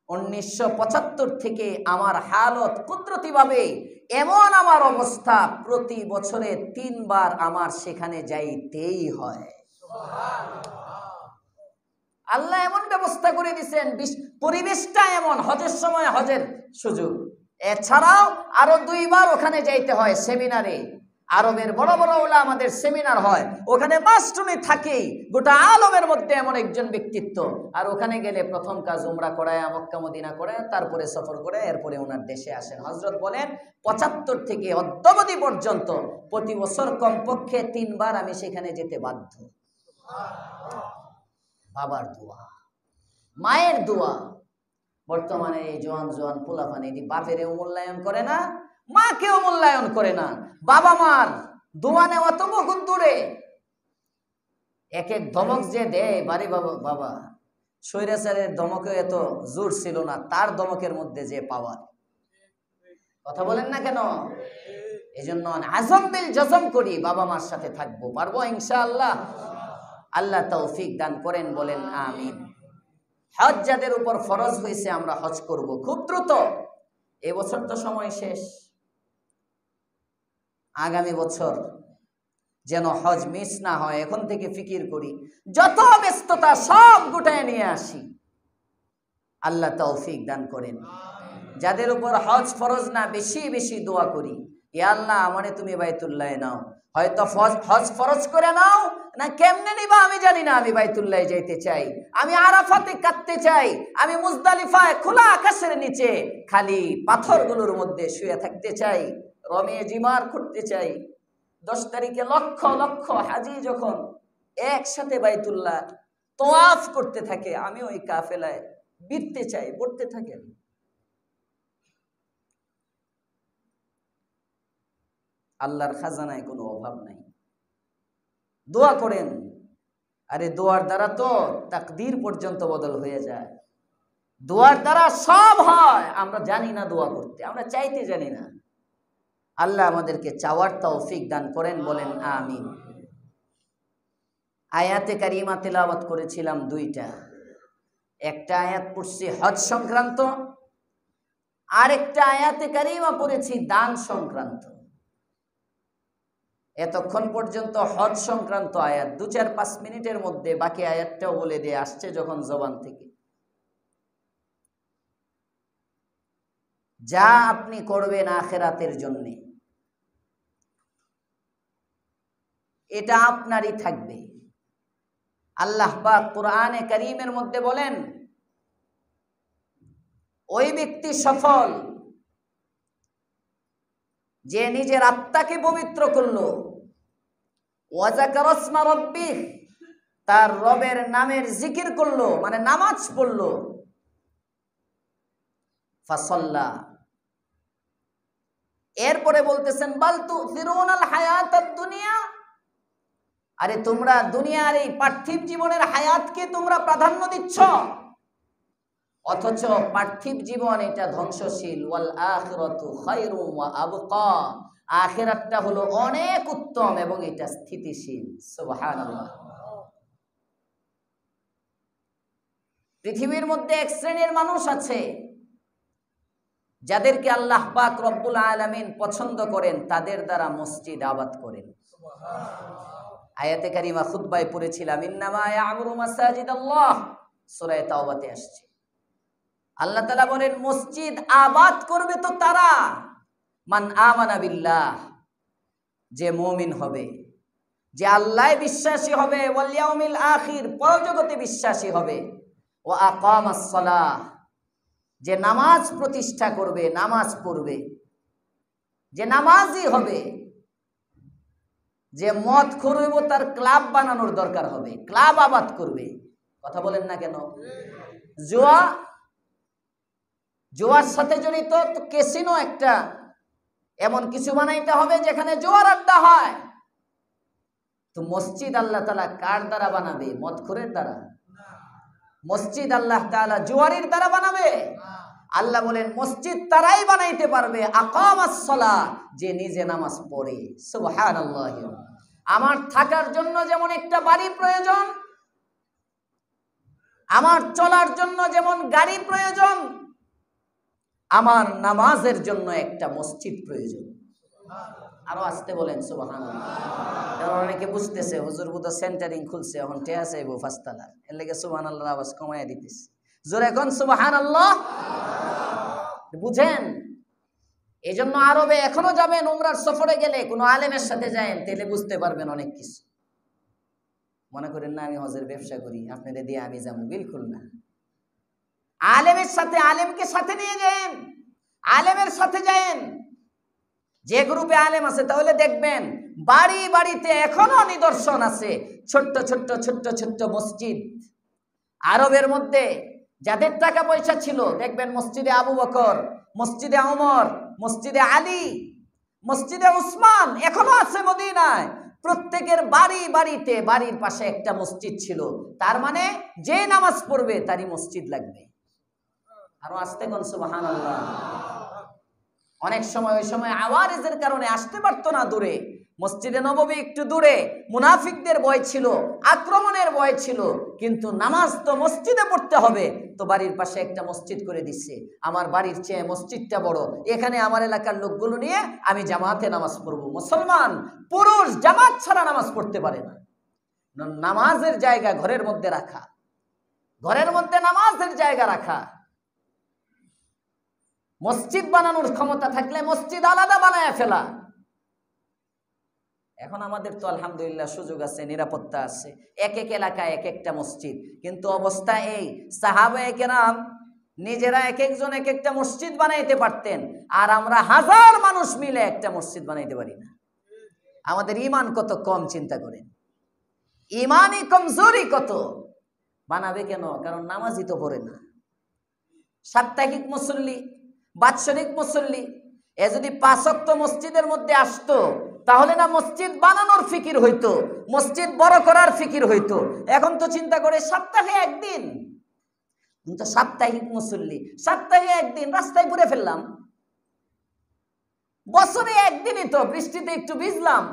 Speaker 1: ১৯৭৫ থেকে আমার হালত কুদরতিভাবে এমন আমার অবস্থা, প্রতি বছরে ৩ বার আমার সেখানে যাইতেই হয়। আল্লাহ এমন ব্যবস্থা করে দিয়েছেন, পরিবেশটা এমন, হজের সময় হজের সুযোগ, এছাড়াও আরো ২ বার ওখানে যাইতে হয় সেমিনারে। আরবের বড় বড় উলামাদের সেমিনার হয়, ওখানে মাস্টুনি থাকেই, গোটা আলমের মধ্যে এমন একজন ব্যক্তিত্ব। আর ওখানে গেলে প্রথম কাজ উমরা করায়, মক্কা মদিনা করে, তারপরে সফর করে, এরপরে ওনার দেশে আসেন। হযরত বলেন ৭৫ থেকে অদ্যাবধি পর্যন্ত প্রতি বছর কমপক্ষে ৩ বার আমি সেখানে যেতে বাধ্য। বাবার দোয়া, মায়ের দোয়া। বর্তমানে এই জোয়ান জোয়ান পোলাপান এটি বাপেরও মূল্যায়ন করে না, মাকেও মূল্যায়ন করে না। বাবা মার দোয়া নেওয়া তো বহুত দূরে, এক এক ধমক যে দেয়, বাড়ি বাবা বাবা, স্বৈরাচারের ধমকে এত জোর ছিল না, তার ধমকের মধ্যে যে পাওয়ার, কথা বলেন না কেন? এই জন্য আজম বিল জজম করি, বাবা মার সাথে থাকবো, পারবো ইনশাআল্লাহ। আল্লাহ তৌফিক দান করেন, বলেন আমিন। হজ যাদের উপর ফরজ হয়েছে, আমরা হজ করব খুব দ্রুত। এবছর তো সময় শেষ, আগামী বছর যেন হজ মিস না হয়, এখন থেকে ফিকির করি, যত ব্যস্ততা সব গুটায় নিয়ে আসি। আল্লাহ তৌফিক দান করেন। যাদের উপর হজ ফরজ না, বেশি বেশি দোয়া করি, ইয়া আল্লাহ আমারে তুমি বাইতুল্লাহ নাও। হয়তো হজ ফরজ করে নাও না, কেমনে নিবা আমি জানি না, আমি বাইতুল্লাহ যাইতে চাই, আমি আরাফাতে কাটতে চাই, আমি মুজদালিফায় খোলা আকাশের নিচে খালি পাথরগুলোর মধ্যে শুয়ে থাকতে চাই, রমে জিমার করতে চাই। 10 তারিখে লক্ষ লক্ষ হাজি যখন একসাথে বাইতুল্লাহ তাওয়াফ করতে থাকে, আমি ওই কাফেলায় বিরতে চাই, পড়তে থাকেন। আল্লাহর খাজানায় কোনো অভাব নাই, দোয়া করেন। আরে দোয়ার দ্বারা তো তাকদীর পর্যন্ত বদল হয়ে যায়, দোয়ার দ্বারা সব হয়। আমরা জানি না দোয়া করতে, আমরা চাইতে জানি না। আল্লাহ আমাদেরকে চাওয়ার তৌফিক দান করেন, বলেন আমিন। আয়াতে কারিমা তেলাওয়াত করেছিলাম 2টা, একটা আয়াত পড়ছি হজ সংক্রান্ত, আরেকটা আয়াতে কারিমা পড়েছি দান সংক্রান্ত। এতক্ষণ পর্যন্ত হজ সংক্রান্ত আয়াত, 2-4-5 মিনিটের মধ্যে বাকি আয়াতটাও বলে দিয়ে আসছে যখন জবান থেকে। যা আপনি করবেন আখিরাতের জন্য, এটা আপনারই থাকবে। আল্লাহ পাক কোরআনে কারীমের মধ্যে বলেন, ওই ব্যক্তি সফল যে নিজের আত্মাকে পবিত্র করলো, ওয়া যাকারা ইসমা রাব্বিহ, তার রবের নামের জিকির করলো, মানে নামাজ পড়লো, ফাসাল্লা, এরপরে বলতেছেন বাল তুসিরুনাল হায়াতাদ দুনিয়া, আরে তোমরা দুনিয়ার এই পার্থিব জীবনের হায়াতকে তোমরা প্রাধান্য দিচ্ছ, অথচ পার্থিব জীবন এটা ধ্বংসশীল। ওয়াল আখিরাতু খায়রু ওয়া আবকা, আখিরাতটা হলো অনেক উত্তম এবং এটা স্থিতিশীল। সুবহানাল্লাহ। পৃথিবীর মধ্যে এক শ্রেণীর মানুষ আছে যাদেরকে আল্লাহ পাক রব্বুল আলামিন পছন্দ করেন, তাদের দ্বারা মসজিদ আবাদ করেন। আয়াতে কারিমা খুতবায় পড়েছিলাম, ইন্নামা ইয়ামুরু মাসাজিদাল্লাহ, সূরা তাওবাতে আসছে। আল্লাহ তাআলা বলেন মসজিদ আবাদ করবে তো তারা, মান আমানা বিল্লাহ, যে মুমিন হবে, যে আল্লাহে বিশ্বাসী হবে, ওয়াল ইয়াউমিল আখির, পরজগতে বিশ্বাসী হবে, ওয়া আকামাস সালাহ, যে নামাজ প্রতিষ্ঠা করবে, নামাজ পড়বে, যে নামাজি হবে। যে মদ করব তার ক্লাব বানানোর দরকার হবে, ক্লাব আবাদ করবে। কথা বলেন না কেন? জোয়ার সাথে জড়িত তো ক্যাসিনো, একটা এমন কিছু বানাইতে হবে যেখানে জোয়ার আড্ডা হয়। তো মসজিদ আল্লাহ তাআলা কার দ্বারা বানাবে? মদখোরের দ্বারা? মসজিদ আল্লাহ তাআলা জোয়ারির দ্বারা বানাবে? আল্লাহ বলেন মসজিদ তারাই বানাইতে পারবে আকামাস সালাহ, যে নিজে নামাজ পড়ে। সুবহানাল্লাহ। আমার থাকার জন্য যেমন একটা বাড়ি প্রয়োজন, আমার চলার জন্য যেমন গাড়ি প্রয়োজন, আমার নামাজের জন্য একটা মসজিদ প্রয়োজন। আরো আসতে বলেন সুবহানাল্লাহ। কারণ অনেকে বুঝতেছে হুজুর বুঝা সেন্টারিং খুলছে, এখন টেয়া চাইবো ফাস্তালার, এর লেগে সুবহানাল্লাহ আওয়াজ কমাইয়া দিতেছে। জোরে কোন সুবহানাল্লাহ। বুঝেন, এই জন্য আরবে এখনো যাবেন, উমরার সফরে গেলে কোনো আলেমের সাথে যায়েন, তাহলে বুঝতে পারবেন অনেক কিছু। মনে করেন না আমি হজের ব্যবসা করি, আপনাদের দিয়ে আমি যাবো, বিলকুল না। আলেমের সাথে, আলেমকে সাথে নিয়ে যান, আলেমের সাথে যান। যে গ্রুপে আলেম আছে তাহলে দেখবেন বাড়ি বাড়িতে এখনো নিদর্শন আছে ছোট্ট ছোট্ট ছোট্ট ছোট্ট মসজিদ। আরবের মধ্যে যাদের টাকা পয়সা ছিল দেখবেন মসজিদে আবু বকর, মসজিদে ওমর, মসজিদে আলী, মসজিদে উসমান এখনো আছে মদিনায়। প্রত্যেকের বাড়ি বাড়িতে বাড়ির পাশে একটা মসজিদ ছিল। তার মানে যে নামাজ পড়বে তারই মসজিদ লাগবে। আরো আসতে কোন সুবহানাল্লাহ। অনেক সময় ওই সময় আওয়ারেজের কারণে আসতে পারতো না দূরে, মসজিদে নববী একটু দূরে, মুনাফিকদের ভয় ছিল, আক্রমণের ভয় ছিল, কিন্তু নামাজ তো মসজিদে পড়তে হবে, তো বাড়ির পাশে একটা মসজিদ করে দিচ্ছে। আমার বাড়ির চেয়ে মসজিদটা বড়, এখানে আমার এলাকার লোকগুলো নিয়ে আমি জামাতে নামাজ পড়ব। মুসলমান পুরুষ জামাত ছাড়া নামাজ পড়তে পারে না। নামাজের জায়গা ঘরের মধ্যে রাখা, ঘরের মধ্যে নামাজের জায়গা রাখা। মসজিদ বানানোর ক্ষমতা থাকলে মসজিদ আলাদা বানায় ফেলা। এখন আমাদের তো আলহামদুলিল্লাহ সুযোগ আছে, নিরাপত্তা আছে, এক এক এলাকায় এক একটা মসজিদ। কিন্তু অবস্থা এই, সাহাবায়ে কেরাম নিজেরা এক একজন এক একটা মসজিদ বানাইতে পারতেন, আর আমরা হাজার মানুষ মিলে একটা মসজিদ বানাইতে পারি না। আমাদের ঈমান কত কম চিন্তা করেন, ঈমানি কমজোরি কত। বানাবে কেন? কারণ নামাজই তো পড়ে না। সাপ্তাহিক মুসল্লি, বাৎসরিক মুসল্লি, এ যদি 5 ওয়াক্ত মসজিদের মধ্যে আসতো তাহলে না মসজিদ বানানোর ফিকির হইতো, মসজিদ বড় করার ফিকির হইতো। এখন তো চিন্তা করে সপ্তাহে একদিন, কিন্তু সাপ্তাহিক মুসল্লি, সপ্তাহে একদিন রাস্তায় ঘুরে ফেললাম, বছরে একদিনই তো বৃষ্টিতে একটু ভিজলাম।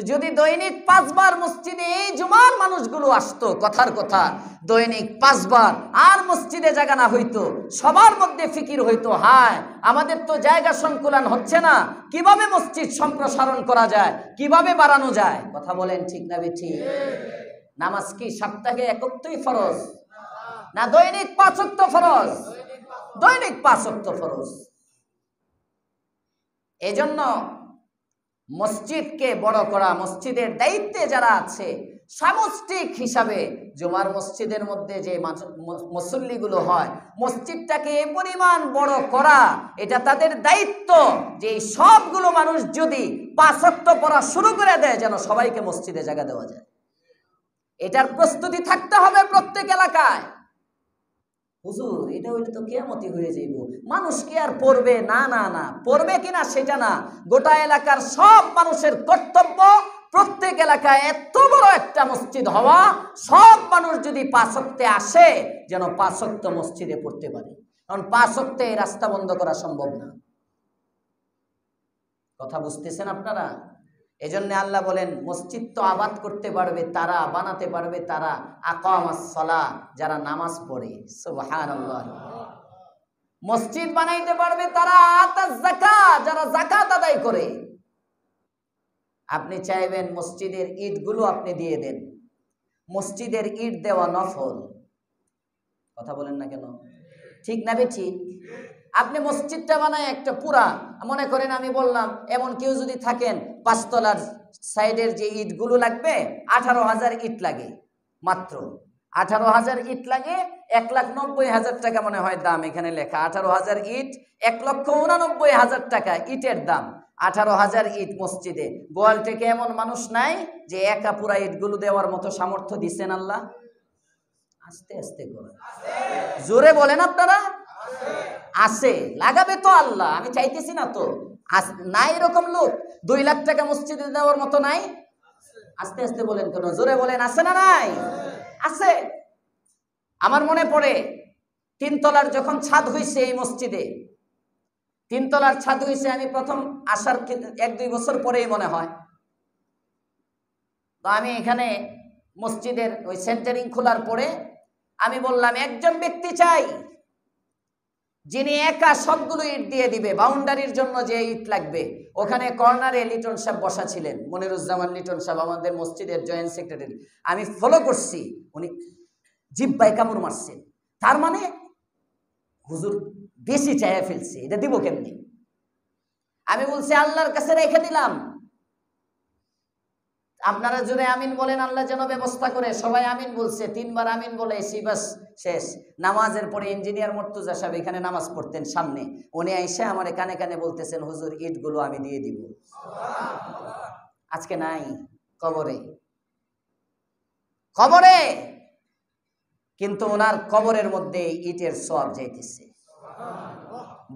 Speaker 1: যদি দৈনিক 5 বার মসজিদে এই জুমার মানুষগুলো আসতো, কথার কথা দৈনিক 5 বার, আর মসজিদে জায়গা না হইতো, সবার মধ্যে ফিকির হইতো, হায় আমাদের তো জায়গা সংকুলন হচ্ছে না, কিভাবে মসজিদ সম্প্রসারণ করা যায়, কিভাবে বাড়ানো যায়। কথা বলেন ঠিক না বেঠিক? নামাজ কি সপ্তাহে একত্রই ফরজ, না দৈনিক 5 ওয়াক্ত ফরজ? দৈনিক 5 ওয়াক্ত ফরজ। এজন্য মসজিদকে বড় করা, মসজিদের দায়িত্বে যারা আছে সামষ্টিক হিসাবে জুমার মসজিদের মধ্যে যে মুসল্লিগুলো হয়, মসজিদটাকে এ পরিমাণ বড় করা, এটা তাদের দায়িত্ব যে এই সবগুলো মানুষ যদি 5 ওয়াক্ত পড়া শুরু করে দেয় যেন সবাইকে মসজিদে জায়গা দেওয়া যায়। এটার প্রস্তুতি থাকতে হবে প্রত্যেক এলাকায়। হুজুর এটা হইলে তো কিয়ামতি হয়ে যাইব, মানুষ কি আর পড়বে? না না না, পড়বে কিনা সেটা না, গোটা এলাকার সব মানুষের কর্তব্য প্রত্যেক এলাকায় এত বড় একটা মসজিদ হওয়া, সব মানুষ যদি 5 ওয়াক্তে আসে যেন 5 ওয়াক্ত মসজিদে পড়তে পারে। কারণ 5 ওয়াক্তে এই রাস্তা বন্ধ করা সম্ভব না। কথা বুঝতেছেন আপনারা? এজন্য আল্লাহ বলেন মসজিদ তো আবাদ করতে পারবে তারা, বানাতে পারবে তারা, আকামাস সালাহ, যারা নামাজ পড়ে। সুবহানাল্লাহ। মসজিদ বানাইতে পারবে তারা, আতাজ যাকাত, যারা যাকাত আদায় করে। আপনি চাইবেন মসজিদের ইটগুলো আপনি দিয়ে দেন, মসজিদের ইট দেওয়া নফল। কথা বলেন না কেন? ঠিক না ঠিক? আপনি মসজিদটা বানায় একটা পুরা, মনে করেন আমি বললাম এমন কেউ যদি থাকেন 5 তলার সাইডের যে ইটগুলো লাগবে 18,000 ইট লাগে, মাত্র 18,000 ইট লাগে, 1,90,000 টাকা মনে হয় দাম, এখানে লেখা 18,000 ইট 1,89,000 টাকা ইটের দাম। 18,000 ইট মসজিদে। গোয়াল থেকে এমন মানুষ নাই যে একা পুরা ইটগুলো দেওয়ার মতো সামর্থ্য দিচ্ছেন আল্লাহ? আস্তে আস্তে করে জোরে বলেন আপনারা। আছে, লাগাবে তো আল্লাহ, আমি চাইতেছি না তো। নাই এরকম লোক 2 লাখ টাকা মসজিদে দেওয়ার মতো নাই? আস্তে আস্তে বলেন কেন, জোরে বলেন, আছে না নাই? আছে। আমার মনে পড়ে 3 তলার যখন ছাদ হইছে এই মসজিদে, 3 তলার ছাদ হইছে, আমি প্রথম আসার 1-2 বছর পরেই মনে হয়। তো আমি এখানে মসজিদের ওই সেন্টারিং খোলার পরে আমি বললাম একজন ব্যক্তি চাই যিনি একা সবগুলো ইট দিয়ে দিবে, বাউন্ডারির জন্য যে ইট লাগবে। ওখানে কর্নারে লিটন সাহেব বসা ছিলেন, মনিরুজ্জামান লিটন সাহেব, আমাদের মসজিদের জয়েন্ট সেক্রেটারি। আমি ফলো করছি, উনি জিব্বায় কামড় মারছেন। তার মানে হুজুর বেশি চাইয়া ফেলছে, এটা দিব কেমনি? আমি বলছি আল্লাহর কাছে রেখে দিলাম, আপনারা জোরে আমিন বলেন, আল্লাহ যেন ব্যবস্থা করে। সবাই আমিন বলছে, 3 বার আমিন বলে বাস শেষ। নামাজের পরে ইঞ্জিনিয়ার মুর্তজা সাহেব এখানে নামাজ পড়তেন সামনে, উনি আইসা আমার কানে কানে বলতেছেন হুজুর ইটগুলো আমি দিয়ে দিব। আজকে নাই, কবরে, কবরে, কিন্তু ওনার কবরের মধ্যে ইটের সওয়াব যাইতেছে।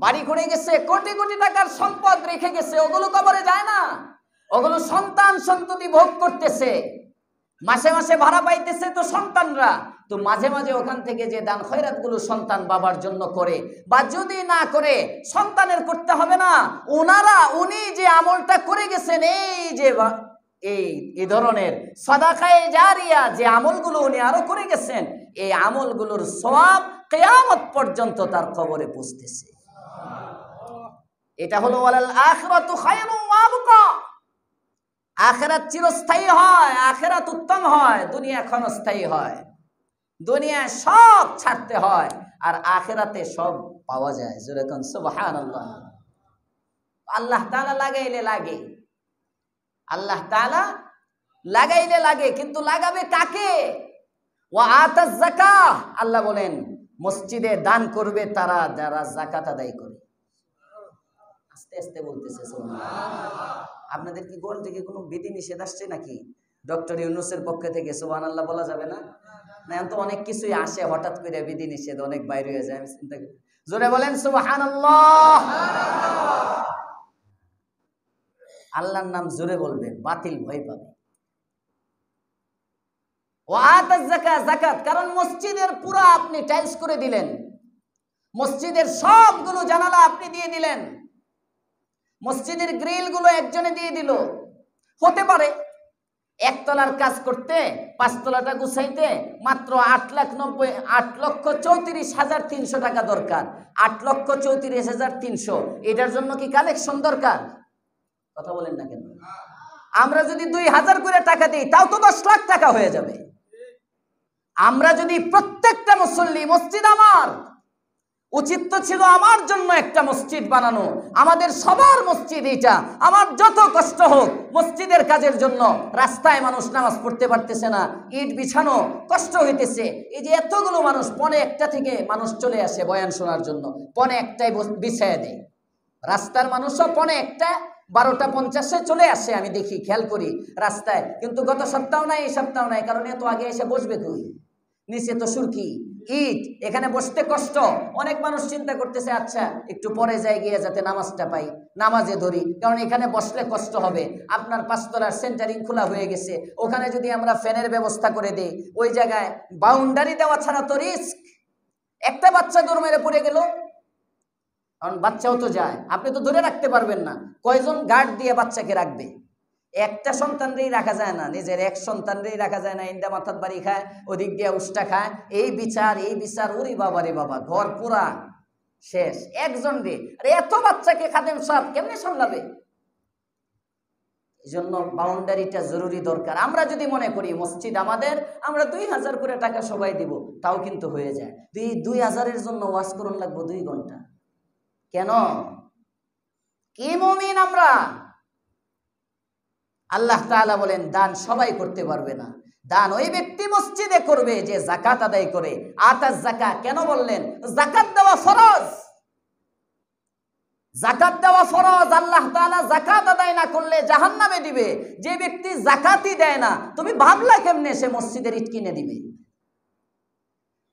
Speaker 1: বাড়ি করে গেছে, কোটি কোটি টাকার সম্পদ রেখে গেছে, ওগুলো কবরে যায় না, ওগুলো সন্তান সন্ততি ভোগ করতেছে, মাসে মাসে ভাড়া পাইতেছে তো সন্তানরা। তো মাঝে মাঝে ওখান থেকে যে দান খয়রাত গুলো সন্তান বাবার জন্য করে, বা যদি না করে সন্তানের করতে হবে না, উনি যে আমলটা করে গেছেন, এই যে এই ধরনের সাদাকায়ে জারিয়া যে আমলগুলো উনি আরো করে গেছেন, এই আমলগুলোর সওয়াব কিয়ামত পর্যন্ত তার কবরে পৌঁছতেছে। এটা হলো ওয়ালাল আখিরাতু খায়রুন ওয়া আবকা। আখিরাত চিরস্থায়ী হয়, আখিরাত উত্তম হয়, দুনিয়া ক্ষণস্থায়ী হয়। দুনিয়ায় সব ছাড়তে হয় আর আখিরাতে সব পাওয়া যায়। যেরকম সুবহানাল্লাহ। আল্লাহ তাআলা লাগাইলে লাগে, আল্লাহ তাআলা লাগাইলে লাগে, কিন্তু লাগাবে কাকে? ওয়া আতাজ যাকাহ, আল্লাহ বলেন মসজিদে দান করবে তারা যারা যাকাত আদায় করে। আস্তে আস্তে বলতেছে সুবহানাল্লাহ। আপনাদের কি গোল থেকে কোনো বিধি নিষেধ আসছে নাকি? ডক্টর ইউনূসের পক্ষ থেকে সুবহানাল্লাহ বলা যাবে না? না, এখন তো অনেক কিছুই আসে হঠাৎ করে, বিধি নিষেধ অনেক বাইরে হয়ে যায়। আমি চিন্তা করি, জোরে বলেন সুবহানাল্লাহ। আল্লাহর নাম জোরে বলবেন, বাতিল ভয় পাবে। ওয়া আতাজ যাকাত, যাকাত, কারণ মসজিদের পুরো আপনি টাইলস করে দিলেন, মসজিদের সবগুলো জানালা আপনি দিয়ে দিলেন, মসজিদের গ্রিল গুলো একজনে দিয়ে দিল। হতে পারে 1 তলার কাজ করতে 5 তলাটা গুছাইতে মাত্র 8,34,300 টাকা দরকার। 8,34,300, এটার জন্য কি কালেকশন দরকার? কথা বলেন না কেন? আমরা যদি 2,000 করে টাকা দিই তাও তো 10 লাখ টাকা হয়ে যাবে। আমরা যদি প্রত্যেকটা মুসল্লি, মসজিদ আমার, উচিত তো ছিল আমার জন্য একটা মসজিদ বানানো, আমাদের সবার মসজিদ এটা। আমার যত কষ্ট হোক মসজিদের কাজের জন্য, রাস্তায় মানুষ নামাজ পড়তে পারতেছে না, ইট বিছানো কষ্ট হইতেছে। এই যে এতগুলো মানুষ 1:45 থেকে মানুষ চলে আসে বয়ান শোনার জন্য, 1:45 বিছায় দেয়। রাস্তার মানুষও 1:45 12:50 চলে আসে, আমি দেখি, খেয়াল করি রাস্তায়। কিন্তু গত সপ্তাহ নাই, এই সপ্তাহ নাই, কারণ এত আগে এসে বসবে কই? নিচে তো সুরকি, ইট, এখানে বসতে কষ্ট। অনেক মানুষ চিন্তা করতেছে, আচ্ছা একটু পরে যাই, গিয়ে যাতে নামাজটা পাই, নামাজে ধরি, কারণ এখানে বসলে কষ্ট হবে। আপনার 5 তলার সেন্টারিং খোলা হয়ে গেছে, ওখানে যদি আমরা ফ্যানের ব্যবস্থা করে দিই, ওই জায়গায় বাউন্ডারি দেওয়া ছাড়া তো রিস্ক। একটা বাচ্চা দৌড় মেরে পড়ে গেল, কারণ বাচ্চাও তো যায়, আপনি তো ধরে রাখতে পারবেন না। কয়জন গার্ড দিয়ে বাচ্চাকে রাখবে? একটা সন্তানরেই রাখা যায় না, নিজের এক সন্তানরেই রাখা যায় না। ইন্দা মাথার বাড়ি খায়, ওদিক দিয়ে উষ্টা খায়, এই বিচার, ওরে বাবা রে বাবা, ঘর পুরা শেষ একজন রে। আরে এত বাচ্চাকে খাদেম সাহেব কেমনে সামলাবে? এই জন্য বাউন্ডারিটা জরুরি দরকার। আমরা যদি মনে করি মসজিদ আমাদের, আমরা 2000 করে টাকা সবাই দিব, তাও কিন্তু হয়ে যায়। 2000-এর জন্য ওয়াজ করুন লাগবো 2 ঘন্টা। কেন? কি মুমিন আমরা? আল্লাহ তাআলা বলেন দান সবাই করতে পারবে না, দান ওই ব্যক্তি মসজিদে করবে যে যাকাত আদায় করে। আতাজ যাকাত কেন বললেন? যাকাত দেওয়া ফরজ, যাকাত দেওয়া ফরজ। আল্লাহ তাআলা যাকাত আদায় না করলে জাহান্নামে দিবে। যে ব্যক্তি যাকাতই দেয় না, তুমি ভাবলা কেমনে সে মসজিদের ইট কিনে দিবে?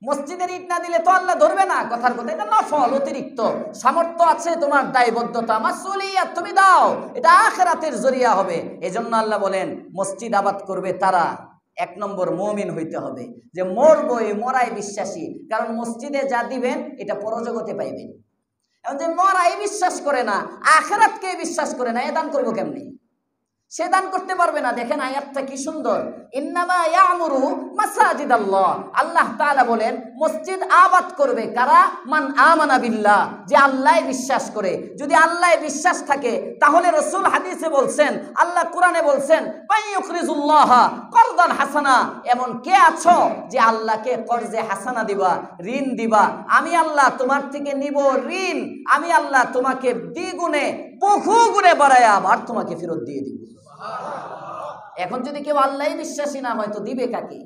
Speaker 1: মসজিদের ইট না দিলে তো আল্লাহ ধরবে না, কথার কথা। এটা নফল, অতিরিক্ত সামর্থ্য আছে, তোমার দায়বদ্ধতা, মাসউলিয়াত, তুমি দাও, এটা আখিরাতের জরিয়া হবে। এজন্য আল্লাহ বলেন মসজিদ আবাদ করবে তারা 1 নম্বর মুমিন হইতে হবে, যে মরবো এই মরাই বিশ্বাসী। কারণ মসজিদে যা দিবেন এটা পরজগতে পাইবেন। এখন যে মরাই বিশ্বাস করে না, আখিরাতকে বিশ্বাস করে না, এ দান করবো কেমনি? সে দান করতে পারবে না। দেখেন আয়াতটা কি সুন্দর, ইন্নামা ইয়ামুরু মাসাজিদাল্লাহ। আল্লাহ তাআলা বলেন মসজিদ আবাদ করবে কারা? মান আমানা বিল্লাহ, যে আল্লাহ বিশ্বাস করে। যদি আল্লাহ বিশ্বাস থাকে তাহলে রাসূল হাদিসে বলছেন, আল্লাহ কোরআনে বলছেন, ফাইয়ুখরিজুল্লাহ করদান হাসানা। এমন কে আছো যে আল্লাহকে কর্জে হাসানা দিবা, ঋণ দিবা? আমি আল্লাহ তোমার থেকে নিব ঋণ, আমি আল্লাহ তোমাকে দ্বিগুণে বহু গুণে বাড়ায় আবার তোমাকে ফেরত দিয়ে দিব। এখন যদি কেউ আল্লাহ বিশ্বাসী না হয় তো দিবে কাকে?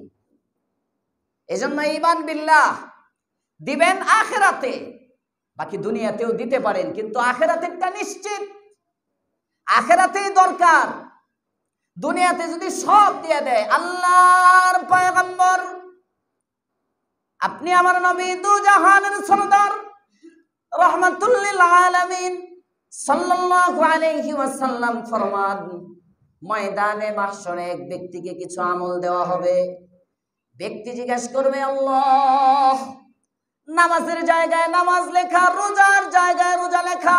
Speaker 1: এজন্য ঈমান বিল্লাহ দিবেন আখিরাতে, বাকি দুনিয়াতেও দিতে পারেন, কিন্তু আখিরাতেরটা নিশ্চিত, আখিরাতেই দরকার। দুনিয়াতে যদি সব দিয়ে দেয়, আল্লাহর পয়গম্বর, আপনি আমার নবী, দু জাহানের সরদার, রাহমাতুল লিল আলামিন সাল্লাল্লাহু আলাইহি ওয়াসাল্লাম ফরমান, ময়দানে মাহশরে এক ব্যক্তিকে কিছু আমল দেওয়া হবে। ব্যক্তি জিজ্ঞাসা করবে, আল্লাহ, নামাজের জায়গায় নামাজ লেখা, রোজার জায়গায় রোজা লেখা,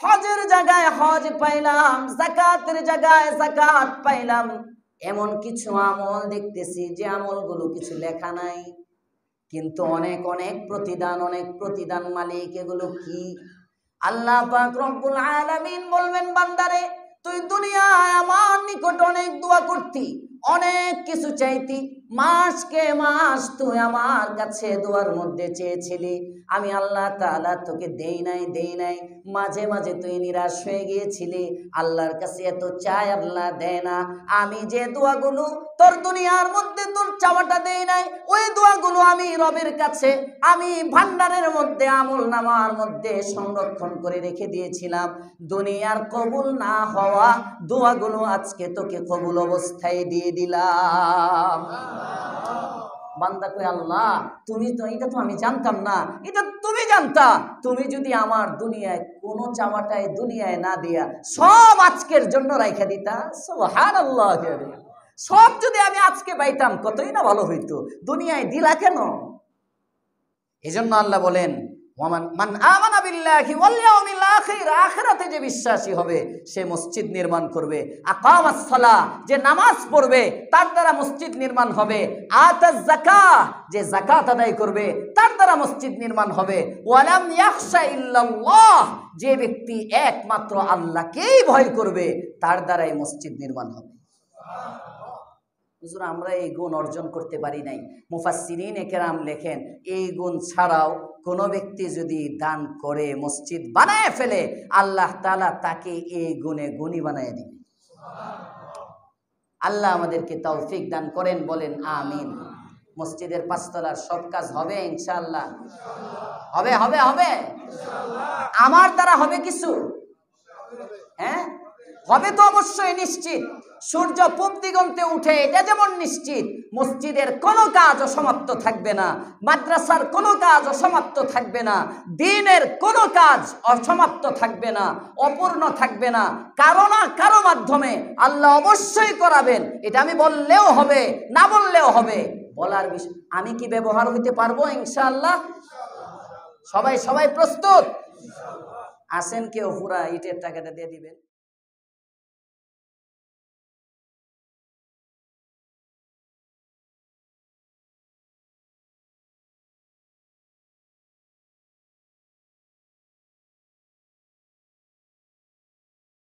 Speaker 1: হজের জায়গায় হজ পাইলাম, যাকাতের জায়গায় যাকাত পাইলাম, এমন কিছু আমল দেখতেছি যে আমলগুলো কিছু লেখা নাই, কিন্তু অনেক অনেক প্রতিদান মালিক, এগুলো কি? আল্লাহ পাক রব্বুল আলামিন বলবেন, বান্দারে, তুই দুনিয়ায় আমার নিকট অনেক দোয়া করতি, অনেক কিছু চাইতি, মাসকে মাস তুই আমার কাছে দোয়ার মধ্যে চেয়েছিলি, আমি আল্লাহ তাআলা তোকে দেই নাই। মাঝে মাঝে তুই নিরাশ হয়ে গিয়েছিলি, আল্লাহর কাছে এত চাই, আল্লাহ দেয় না। আমি যে দোয়াগুলো তোর দুনিয়ার মধ্যে তোর চাওয়াটা দেই নাই, ওই দোয়াগুলো আমি রবের কাছে, আমি ভান্ডারের মধ্যে, আমল নামার মধ্যে সংরক্ষণ করে রেখে দিয়েছিলাম। দুনিয়ার কবুল না হওয়া দোয়াগুলো আজকে তোকে কবুল অবস্থায় দিয়ে দিলাম। বান্দা কই, আল্লাহ তুমি তো, এটা তো আমি জানতাম না, এটা তুমি জানতা। তুমি যদি আমার দুনিয়ায় কোনো চাওয়াটাই দুনিয়ায় না দিয়া সব আজকের জন্য রাইখা দিতা, সুবহানাল্লাহ, সব যদি আমি আজকে পাইতাম কতই না ভালো হইতো, দুনিয়ায় দিলা কেন? এজন্য আল্লাহ বলেন, মান আমানা বিল্লাহি ওয়াল ইয়াউমিল আখির, আখিরাতে যে বিশ্বাসী হবে সে মসজিদ নির্মাণ করবে। আকামাস সালাহ, যে নামাজ পড়বে তার দ্বারা মসজিদ নির্মাণ হবে। আতাজ যাকাত, যে যাকাত আদায় করবে তার দ্বারা মসজিদ নির্মাণ হবে। ওয়ালাম ইয়াখশা ইল্লাল্লাহ, যে ব্যক্তি একমাত্র আল্লাহকেই ভয় করবে তার দ্বারাই মসজিদ নির্মাণ হবে। হুজুর আমরা এই গুণ অর্জন করতে পারি নাই। মুফাসসিরিনে কেরাম লেখেন, এই গুণ ছাড়াও কোনো ব্যক্তি যদি দান করে, মসজিদ বানায় ফেলে, আল্লাহ তাআলা তাকে এই গুণে গুণী বানায় দিবে। আল্লাহ আমাদেরকে তৌফিক দান করেন, বলেন আমিন। মসজিদের 5 তলার সব কাজ হবে ইনশাআল্লাহ। হবে হবে হবে আমার দ্বারা হবে কিছু? হ্যাঁ হবে তো অবশ্যই, নিশ্চিত। সূর্য পূব দিগন্তে উঠে এটা যেমন নিশ্চিত, মসজিদের কোনো কাজ অসমাপ্ত থাকবে না, মাদ্রাসার কোনো কাজ অসমাপ্ত থাকবে না, দ্বীনের কোনো কাজ অসমাপ্ত থাকবে না, অপূর্ণ থাকবে না। কারো না কারো মাধ্যমে আল্লাহ অবশ্যই করাবেন। এটা আমি বললেও হবে, না বললেও হবে, বলার বিষয়। আমি কি ব্যবহার হইতে পারবো ইনশাআল্লাহ? সবাই প্রস্তুত? আসেন, কেউ পুরা ইটের টাকাটা দিয়ে দিবেন।